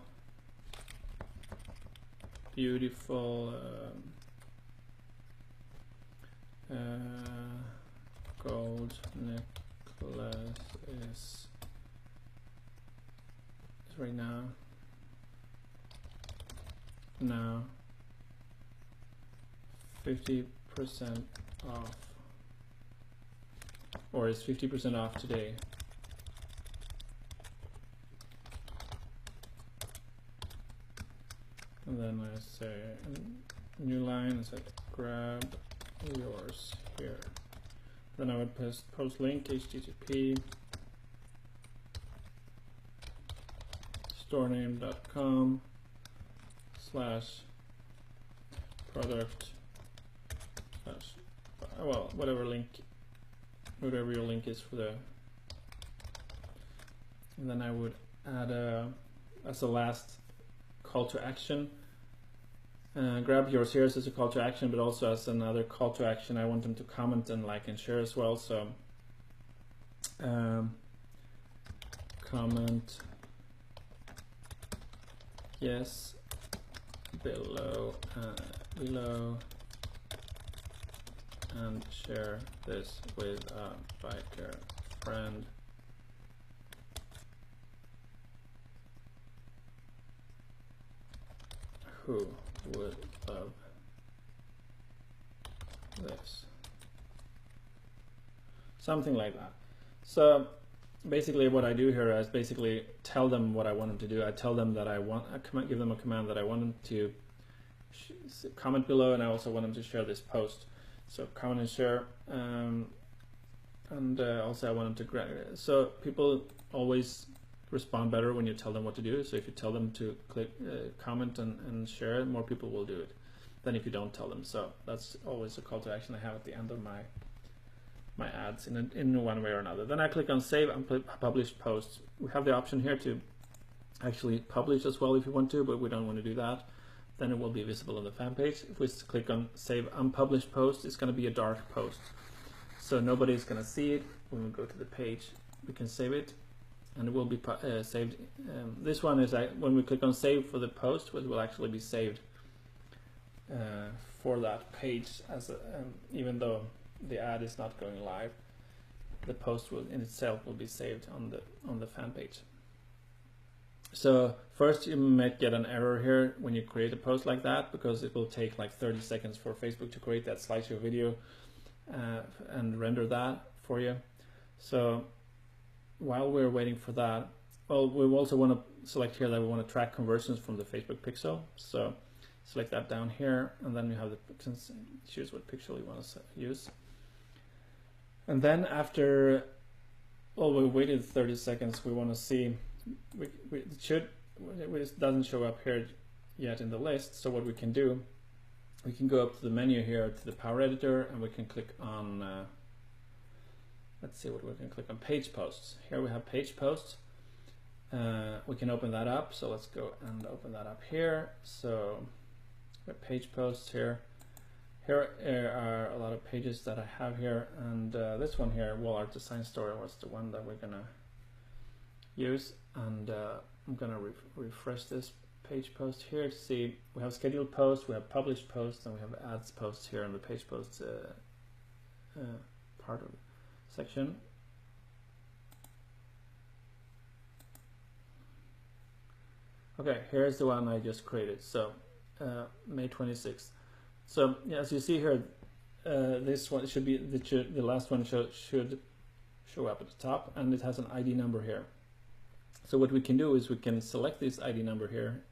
gold necklace is right now 50% off. or is 50% off today. And then I say new line, I said grab yours here. Then I would post link http storename.com/product well, whatever your link is for the, and then I would add as a last call to action, grab yours here as a call to action, but also as another call to action I want them to comment and like and share as well. So comment yes below and share this with a biker friend. Who would love this? Something like that. So basically what I do here is basically tell them what I want them to do. I tell them that I give them a command that I want them to comment below, and I also want them to share this post. So comment and share, and also I want them to so people always respond better when you tell them what to do. So if you tell them to click comment and share, more people will do it than if you don't tell them. So that's always a call to action I have at the end of my ads in one way or another. Then I click on save and publish posts. We have the option here to actually publish as well if you want to, but we don't want to do that. Then it will be visible on the fan page. If we click on save unpublished post, it's going to be a dark post, so nobody's going to see it. When we go to the page, we can save it and it will be saved. This one is when we click on save for the post, it will actually be saved for that page as even though the ad is not going live, the post will in itself will be saved on the fan page. So first you might get an error here when you create a post like that, because it will take like 30 seconds for Facebook to create that slideshow video and render that for you. So while we're waiting for that, well, we also want to select here that we want to track conversions from the Facebook pixel. So select that down here, and then we have the choose what pixel you want to use. And then after, well, we waited 30 seconds, we want to see, it doesn't show up here yet in the list. So what we can do, we can go up to the menu here to the Power Editor, and we can click on, let's see what we can click on, Page Posts. Here we have Page Posts. We can open that up. So let's go and open that up here. So we have Page Posts here. Here are a lot of pages that I have here, and this one here, Wall Art Design Store, was the one that we're gonna use. And I'm gonna refresh this page post here to see we have scheduled posts, we have published posts, and we have ads posts here in the page posts part of the section. Okay, here's the one I just created. So May 26th. So yeah, as you see here, this one should be the last one should show up at the top, and it has an ID number here. So what we can do is we can select this ID number here.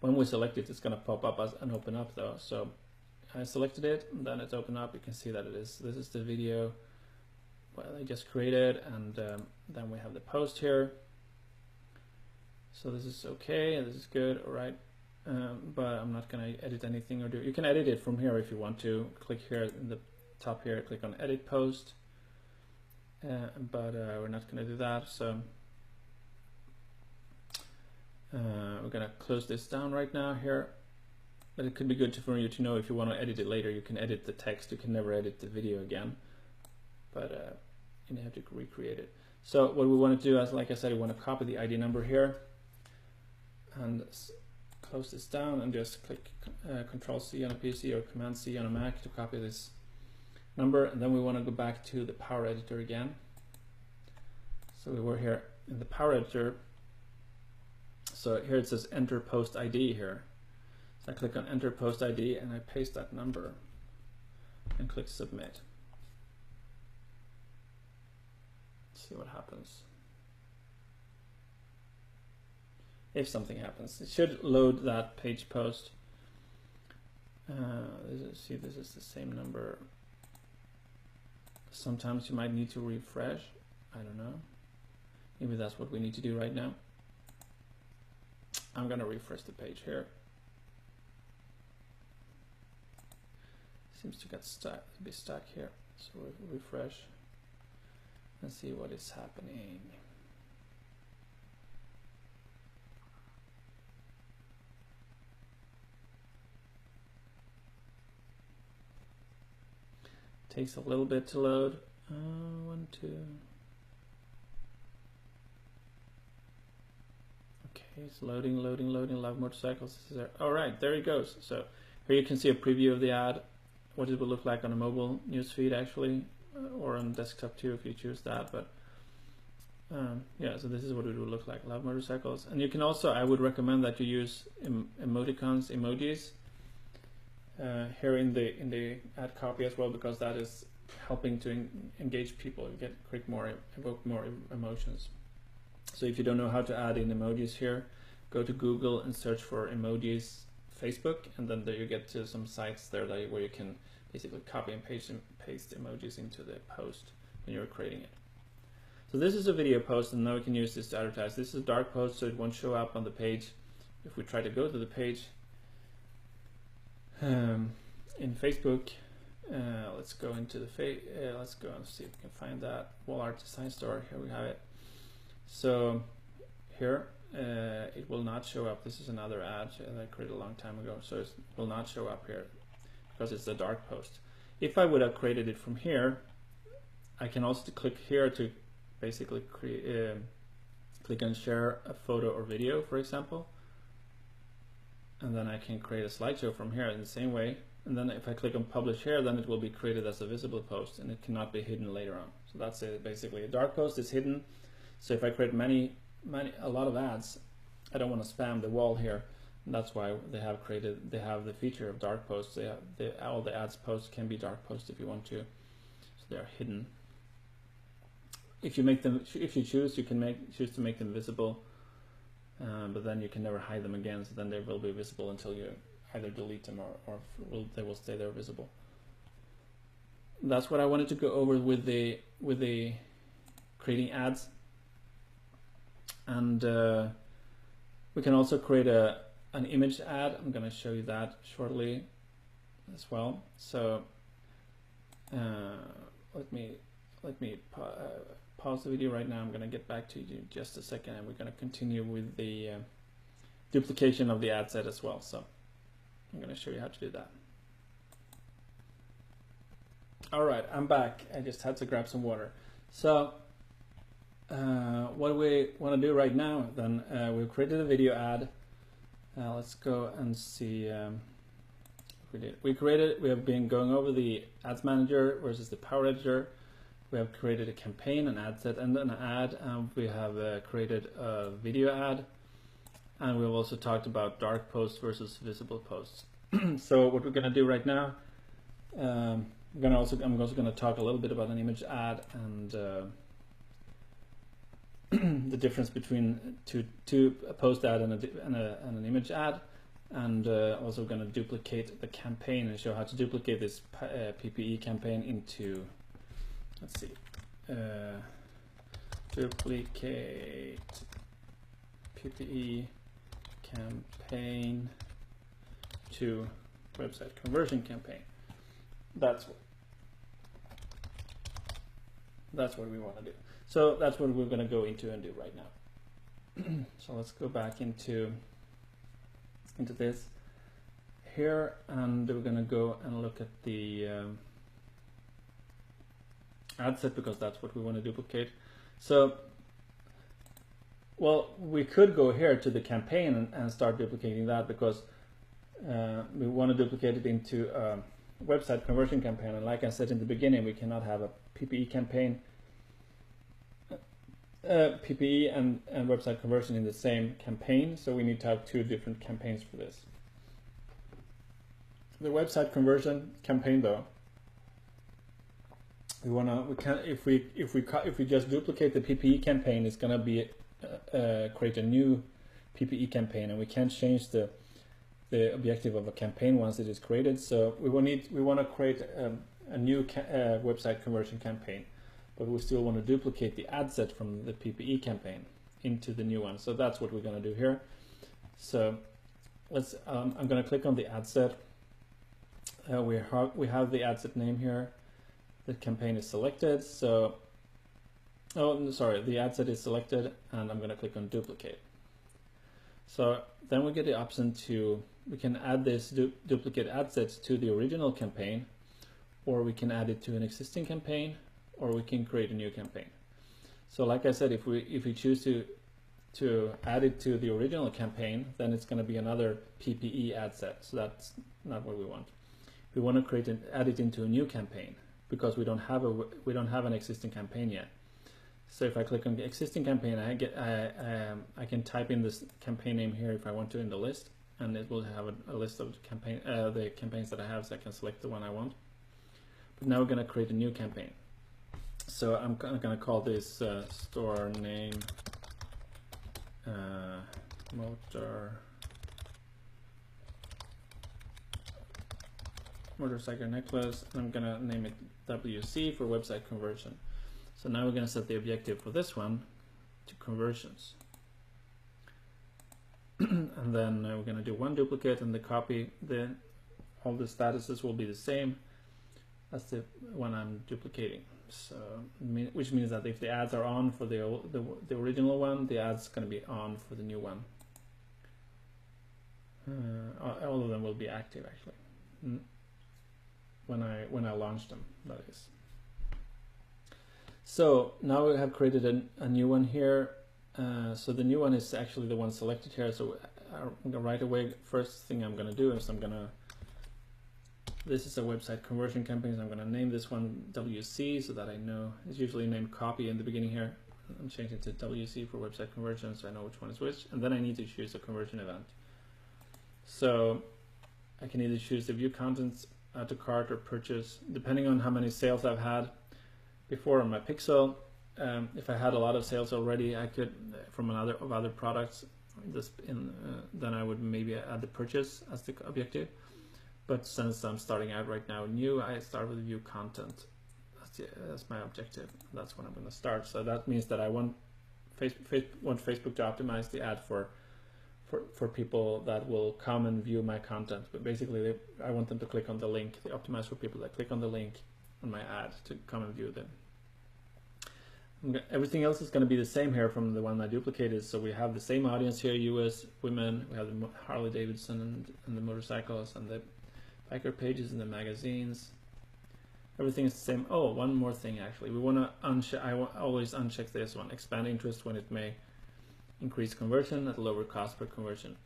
When we select it, it's going to pop up and open up though. So I selected it, and then it's open up. You can see that this is the video I just created, and then we have the post here. So this is okay, this is good, all right. But I'm not going to edit anything or do. You can edit it from here if you want to. Click here in the top here, click on Edit Post. But we're not going to do that. So we're going to close this down right now here. But it could be good for you to know if you want to edit it later. You can edit the text. You can never edit the video again. But you have to recreate it. So what we want to do is, like I said, we want to copy the ID number here and close this down, and just click Control C on a PC or Command C on a Mac to copy this number. And then we want to go back to the Power Editor again. So we were here in the Power Editor. So here it says Enter Post ID here. So I click on Enter Post ID and I paste that number and click Submit. Let's see what happens. If something happens, it should load that page post. See, this is the same number. Sometimes you might need to refresh. I don't know. Maybe that's what we need to do right now. I'm gonna refresh the page here. Seems to get stuck, be stuck here. So we'll refresh and see what is happening. Takes a little bit to load. 1, 2. Okay, it's loading. Love motorcycles. This is there. All right, there it goes. So here you can see a preview of the ad, what it will look like on a mobile newsfeed actually, or on desktop too if you choose that. But yeah, so this is what it will look like. Love motorcycles. And you can also, I would recommend that you use emoticons, emojis. Here in the ad copy as well, because that is helping to engage people, evoke more emotions. So if you don't know how to add in emojis here, go to Google and search for emojis Facebook, and then there you get to some sites there where you can basically copy and paste emojis into the post when you're creating it. So this is a video post, and now we can use this to advertise. This is a dark post, so it won't show up on the page. If we try to go to the page in Facebook, let's go into the let's go and see if we can find that Wall Art Design Store. Here we have it. So here it will not show up. This is another ad that I created a long time ago, so it will not show up here because it's a dark post. If I would have created it from here, I can also click here to basically click and share a photo or video, for example. And then I can create a slideshow from here in the same way. And then if I click on publish here, then it will be created as a visible post and it cannot be hidden later on. So that's it, basically. A dark post is hidden. So if I create a lot of ads, I don't want to spam the wall here. And that's why they have the feature of dark posts. All the ads posts can be dark posts if you want to. So they are hidden. If you choose, you can choose to make them visible. But then you can never hide them again, so then they will be visible until you either delete them or they will stay there visible. That's what I wanted to go over with the creating ads. And we can also create an image ad. I'm going to show you that shortly as well. So let me pause the video right now. I'm going to get back to you in just a second, and we're going to continue with the duplication of the ad set as well. So I'm going to show you how to do that. All right, I'm back. I just had to grab some water. So what we want to do right now, then we've created a video ad. Let's go and see. We have been going over the Ads Manager versus the Power Editor. We have created a campaign, an ad set, and an ad. We have created a video ad, and we've also talked about dark posts versus visible posts. So what we're going to do right now, I'm also going to talk a little bit about an image ad and the difference between a post ad and an image ad, and also going to duplicate the campaign and show how to duplicate this PPE campaign into. Let's see, duplicate PPE campaign to website conversion campaign. That's what we want to do. So that's what we're going to go into and do right now. So let's go back into this here, and we're going to go and look at the ad set, because that's what we want to duplicate. So, well, we could go here to the campaign and start duplicating that, because we want to duplicate it into a website conversion campaign. And like I said in the beginning, we cannot have a PPE campaign, PPE and website conversion in the same campaign. So we need to have two different campaigns for this. The website conversion campaign, though, if we just duplicate the PPE campaign, it's gonna be create a new PPE campaign, and we can't change the objective of a campaign once it is created. So we want to create a new website conversion campaign, but we still want to duplicate the ad set from the PPE campaign into the new one. So that's what we're going to do here. So let's I'm going to click on the ad set. We have the ad set name here. The campaign is selected. So the ad set is selected, and I'm going to click on duplicate. So then we get the option we can add this duplicate ad sets to the original campaign, or we can add it to an existing campaign, or we can create a new campaign. So like I said, if we choose to add it to the original campaign, then it's going to be another PPE ad set. So that's not what we want. We want to add it into a new campaign, because we don't have an existing campaign yet. So if I click on the existing campaign, I can type in this campaign name here if I want to in the list, and it will have a list of the campaigns that I have, so I can select the one I want. But now we're going to create a new campaign. So I'm going to call this store name motorcycle necklace, and I'm going to name it WC for website conversion. So now we're going to set the objective for this one to conversions. And then we're going to do one duplicate, and the copy, all the statuses will be the same as the one I'm duplicating. So, which means that if the ads are on for the original one, the ads going to be on for the new one. All of them will be active actually when I launch them, that is. So now we have created a new one here. So the new one is actually the one selected here. So right away, first thing I'm going to do is this is a website conversion campaign, so I'm going to name this one WC, so that I know. It's usually named copy in the beginning here. I'm changing it to WC for website conversion, so I know which one is which. And then I need to choose a conversion event. So I can either choose the view contents, add to cart, or purchase, depending on how many sales I've had before on my Pixel. If I had a lot of sales already, I could from other products. Then I would maybe add the purchase as the objective. But since I'm starting out right now new, I start with view content. That's my objective. That's when I'm going to start. So that means that I want Facebook to optimize the ad for people that will come and view my content. But basically, I want them to click on the link. They optimize for people that click on the link on my ad to come and view them. Everything else is going to be the same here from the one I duplicated. So we have the same audience here: US women. We have the Harley Davidson and the motorcycles and the biker pages and the magazines. Everything is the same. Oh, one more thing actually. We want to I always uncheck this one: expand interest when it may increase conversion at a lower cost per conversion.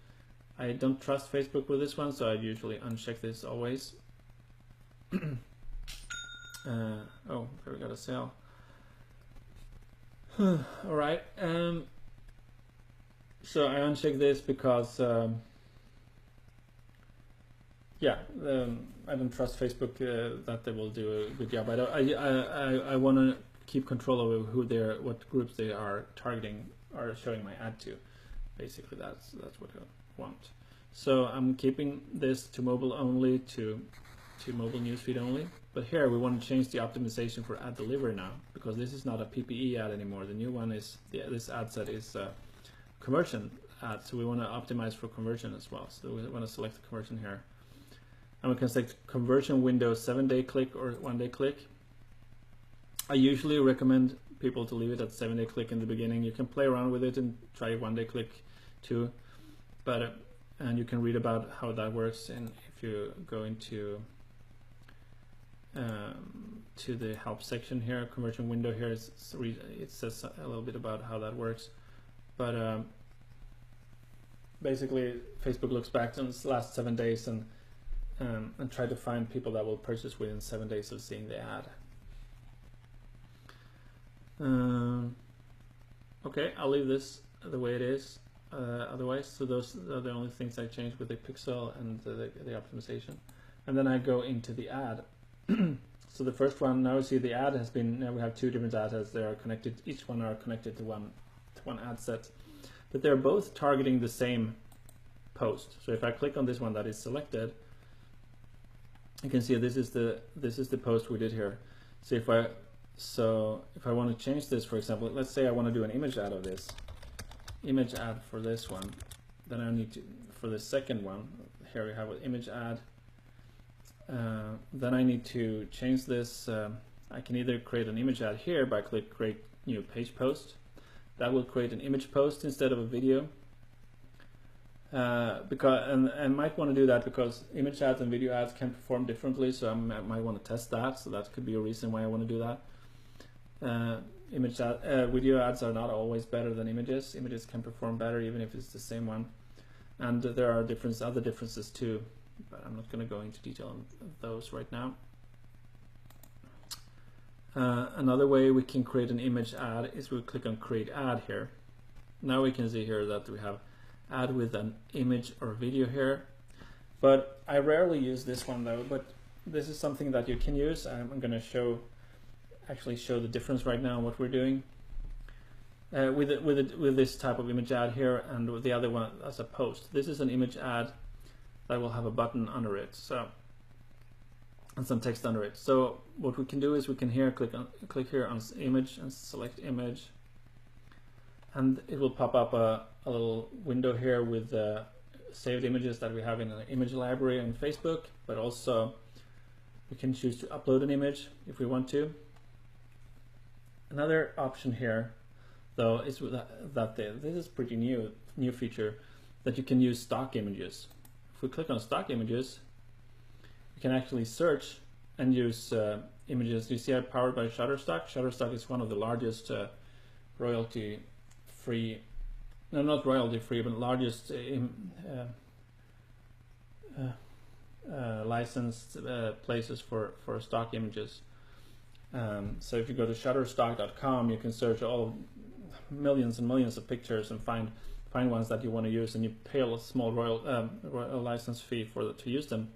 I don't trust Facebook with this one, so I usually uncheck this always. Oh, there we got a sale. All right. So I uncheck this because I don't trust Facebook that they will do a good job. I want to keep control over what groups they are targeting or showing my ad to. Basically, that's what I want. So I'm keeping this to mobile only, to mobile newsfeed only. But here we want to change the optimization for ad delivery now, because this is not a PPE ad anymore. The new one is this ad set is a conversion ad, so we want to optimize for conversion as well. So we want to select the conversion here, and we can select conversion window 7-day click or 1-day click. I usually recommend people to leave it at 7-day click in the beginning. You can play around with it and try 1-day click too, but and you can read about how that works. And if you go into to the help section here, conversion window here, it says a little bit about how that works. But basically, Facebook looks back on the last 7 days and try to find people that will purchase within 7 days of seeing the ad. Okay, I'll leave this the way it is. Otherwise, so those are the only things I changed with the pixel and the optimization. And then I go into the ad. So the first one, now you see the ad has been, now we have two different ads. They are connected, each one are connected to one ad set, but they're both targeting the same post. So if I click on this one that is selected, you can see this is the post we did here. So if I want to change this, for example, let's say I want to do an image ad of this, image ad for this one, then I need to, for the second one, here we have an image ad. Then I need to change this. I can either create an image ad here by click create new page post. That will create an image post instead of a video. Because I might want to do that because image ads and video ads can perform differently, so I might want to test that. So that could be a reason why I want to do that. Video ads are not always better than images. Images can perform better even if it's the same one, and there are other differences too, but I'm not going to go into detail on those right now. Another way we can create an image ad is we click on create ad here. Now we can see here that we have ad with an image or video here, but I rarely use this one though, but this is something that you can use. I'm going to actually show the difference right now in what we're doing with this type of image ad here, and with the other one as a post. This is an image ad that will have a button under it, so, and some text under it. So what we can do is we can click here on image and select image, and it will pop up a little window here with saved images that we have in an image library on Facebook, but also we can choose to upload an image if we want to. Another option here though is that this is pretty new feature, that you can use stock images. If we click on stock images, you can actually search and use images. You see I'm powered by Shutterstock. Shutterstock is one of the largest royalty-free, no, not royalty-free, but largest licensed places for stock images. So if you go to shutterstock.com, you can search all millions and millions of pictures and find ones that you want to use, and you pay a small royal license fee to use them,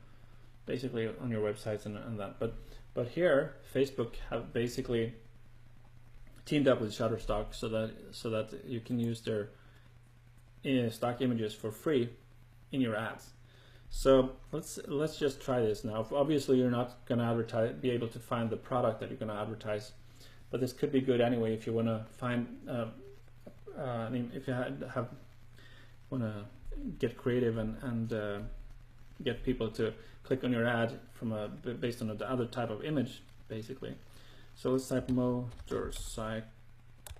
basically on your websites and that. But here Facebook have basically teamed up with Shutterstock so that you can use their stock images for free in your ads. So let's just try this now. Obviously, you're not going to be able to find the product that you're going to advertise, but this could be good anyway if you want to find. If you want to get creative and get people to click on your ad based on the other type of image, basically. So let's type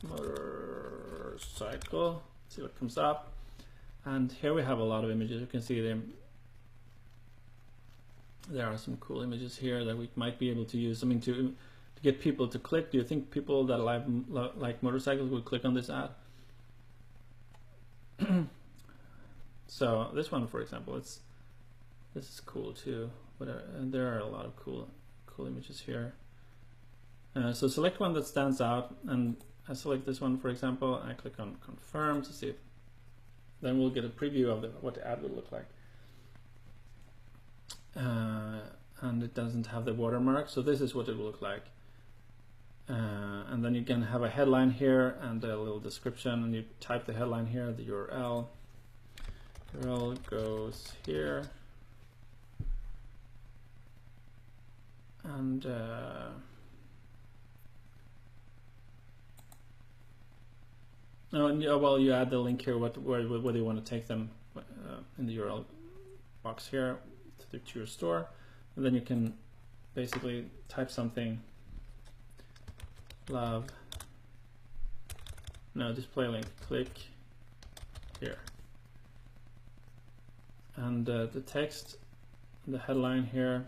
motorcycle, see what comes up, and here we have a lot of images. You can see them. There are some cool images here that we might be able to use. I mean, to get people to click. Do you think people that like motorcycles will click on this ad? So this one, for example, this is cool too. But there are a lot of cool images here. So select one that stands out, and I select this one, for example. I click on confirm to see if, then we'll get a preview of what the ad would look like. And it doesn't have the watermark, so this is what it will look like. And then you can have a headline here and a little description, and you type the headline here, the URL goes here, and well, you add the link here, where do you want to take them in the URL box here to your store, and then you can basically type something. Display link, click here, and the text, the headline here,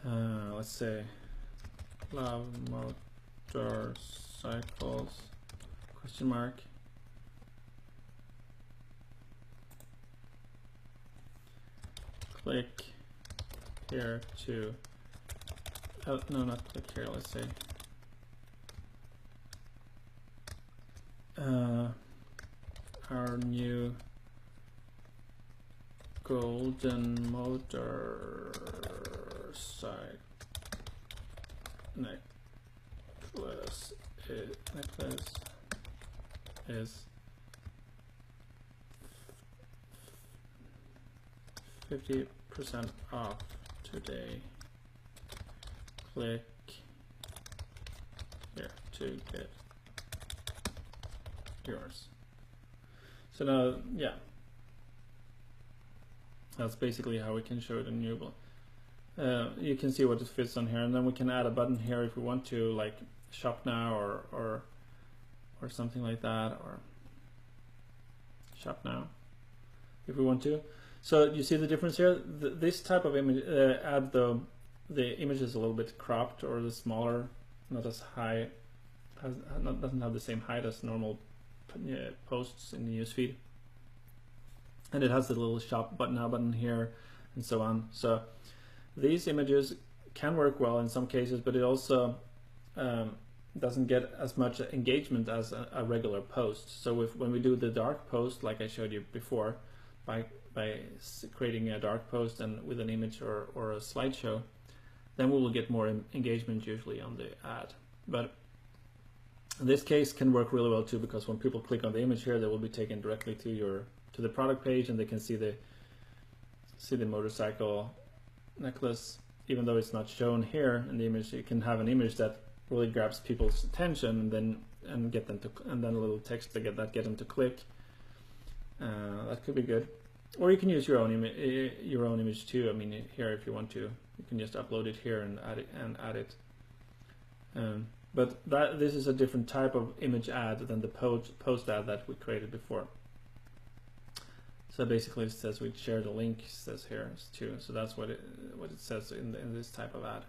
let's say love motorcycles, question mark. Click here to, oh, no, not click here, let's say our new golden motorcycle motorcycle necklace is 50% off today. Click here to get yours. So now, yeah, that's basically how we can show it in Nuable. You can see what it fits on here, and then we can add a button here if we want to, like shop now or something like that, or shop now if we want to. So you see the difference here. This type of image ad, the image is a little bit cropped or the smaller, not as high, doesn't have the same height as normal posts in the newsfeed, and it has the little shop now button here and so on. So these images can work well in some cases, but it also doesn't get as much engagement as a regular post. So when we do the dark post, like I showed you before, by creating a dark post and with an image or a slideshow, then we will get more engagement usually on the ad. But this case can work really well too, because when people click on the image here, they will be taken directly to the product page, and they can see the motorcycle necklace. Even though it's not shown here in the image, you can have an image that really grabs people's attention, and get them to, and then a little text to get them to click. That could be good. Or you can use your own image too. I mean, here if you want to, you can just upload it here and add it. But this is a different type of image ad than the post ad that we created before. So basically, it says we share the link. It says here too. So that's what it says in this type of ad.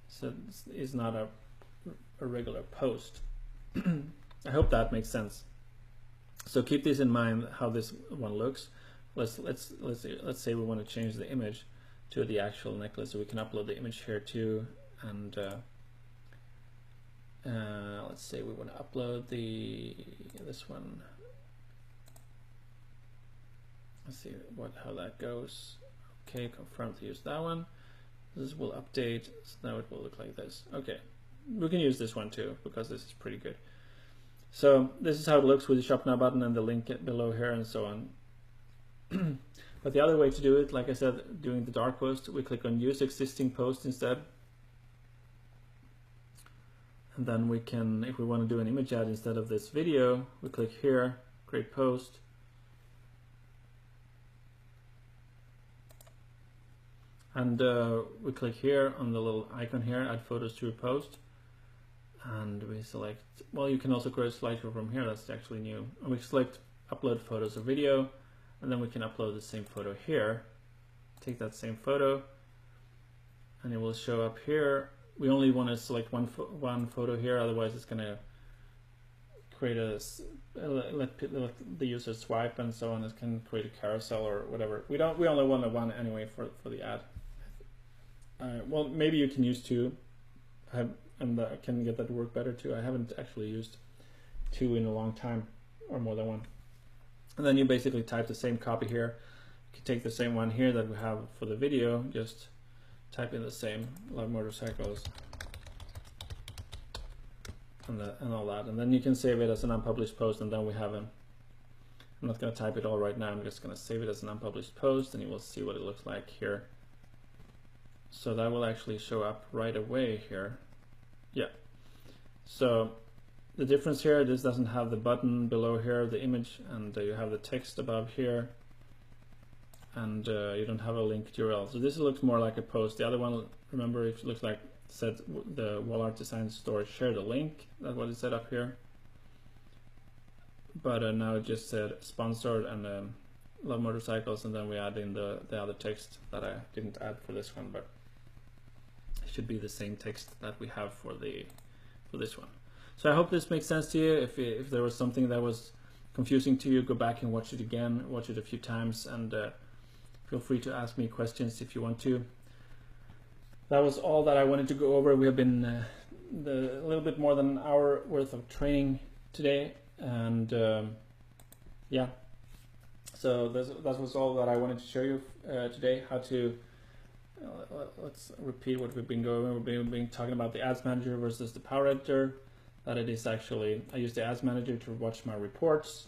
So it's not a regular post. I hope that makes sense. So keep this in mind how this one looks. Let's say we want to change the image to the actual necklace, so we can upload the image here too. And let's say we want to upload this one. Let's see how that goes. Okay, confirm to use that one. This will update, so now it will look like this. Okay, we can use this one too, because this is pretty good. So this is how it looks with the Shop Now button and the link below here and so on. But the other way to do it, like I said, doing the dark post, we click on Use Existing Post instead. And then we can, if we want to do an image ad instead of this video, we click here, Create Post. And we click here on the little icon here, Add Photos to Your Post. And we select, well, you can also create a slideshow from here, that's actually new. And we select Upload Photos or Video, and then we can upload the same photo here. Take that same photo, and it will show up here. We only want to select one photo here, otherwise it's going to create let the user swipe and so on. It can create a carousel or whatever. We only want one anyway for the ad. Well, maybe you can use two. And I can get that to work better too. I haven't actually used two in a long time, or more than one. And then you basically type the same copy here. You can take the same one here that we have for the video, just type in the same, Love Motorcycles, and all that. And then you can save it as an unpublished post, and then we have I'm not going to type it all right now, I'm just going to save it as an unpublished post, and you will see what it looks like here. So that will actually show up right away here. Yeah, so the difference here, this doesn't have the button below here, the image, and you have the text above here, and you don't have a link URL. So this looks more like a post. The other one, remember, it looks like said the Wall Art Design Store share the link. That's what it said up here. But now it just said sponsored and Love Motorcycles, and then we add in the other text that I didn't add for this one, but it should be the same text that we have for this one. So I hope this makes sense to you. If there was something that was confusing to you, go back and watch it again, watch it a few times, and feel free to ask me questions if you want to. That was all that I wanted to go over. We have been a little bit more than an hour worth of training today, and yeah, so that was all that I wanted to show you today, how to let's repeat what we've been going. We've been talking about the Ads Manager versus the Power Editor. That it is actually, I use the Ads Manager to watch my reports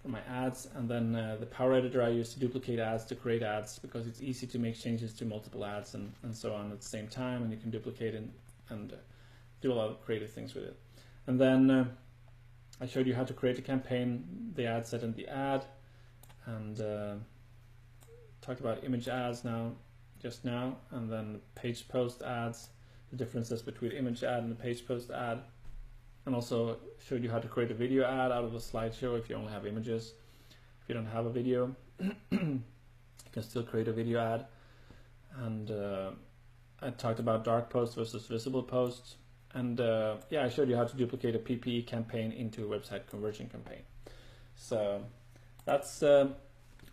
for my ads, and then the Power Editor I use to duplicate ads, to create ads, because it's easy to make changes to multiple ads and so on at the same time, and you can duplicate and do a lot of creative things with it. And then I showed you how to create a campaign, the ad set and the ad, and talked about image ads just now, and then page post ads, the differences between image ad and the page post ad, and also showed you how to create a video ad out of a slideshow if you only have images. If you don't have a video, you can still create a video ad. And I talked about dark posts versus visible posts. And yeah, I showed you how to duplicate a PPE campaign into a website conversion campaign. So that's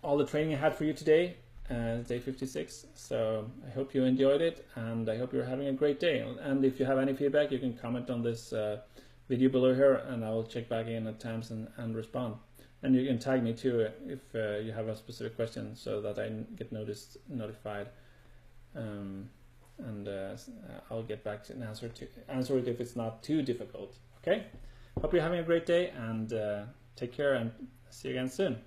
all the training I had for you today, day 56. So I hope you enjoyed it, and I hope you're having a great day. And if you have any feedback, you can comment on this video below here, and I will check back in at times and respond. And you can tag me too if you have a specific question, so that I get notified. I'll get back to answer it if it's not too difficult. Okay, hope you're having a great day, and take care, and see you again soon.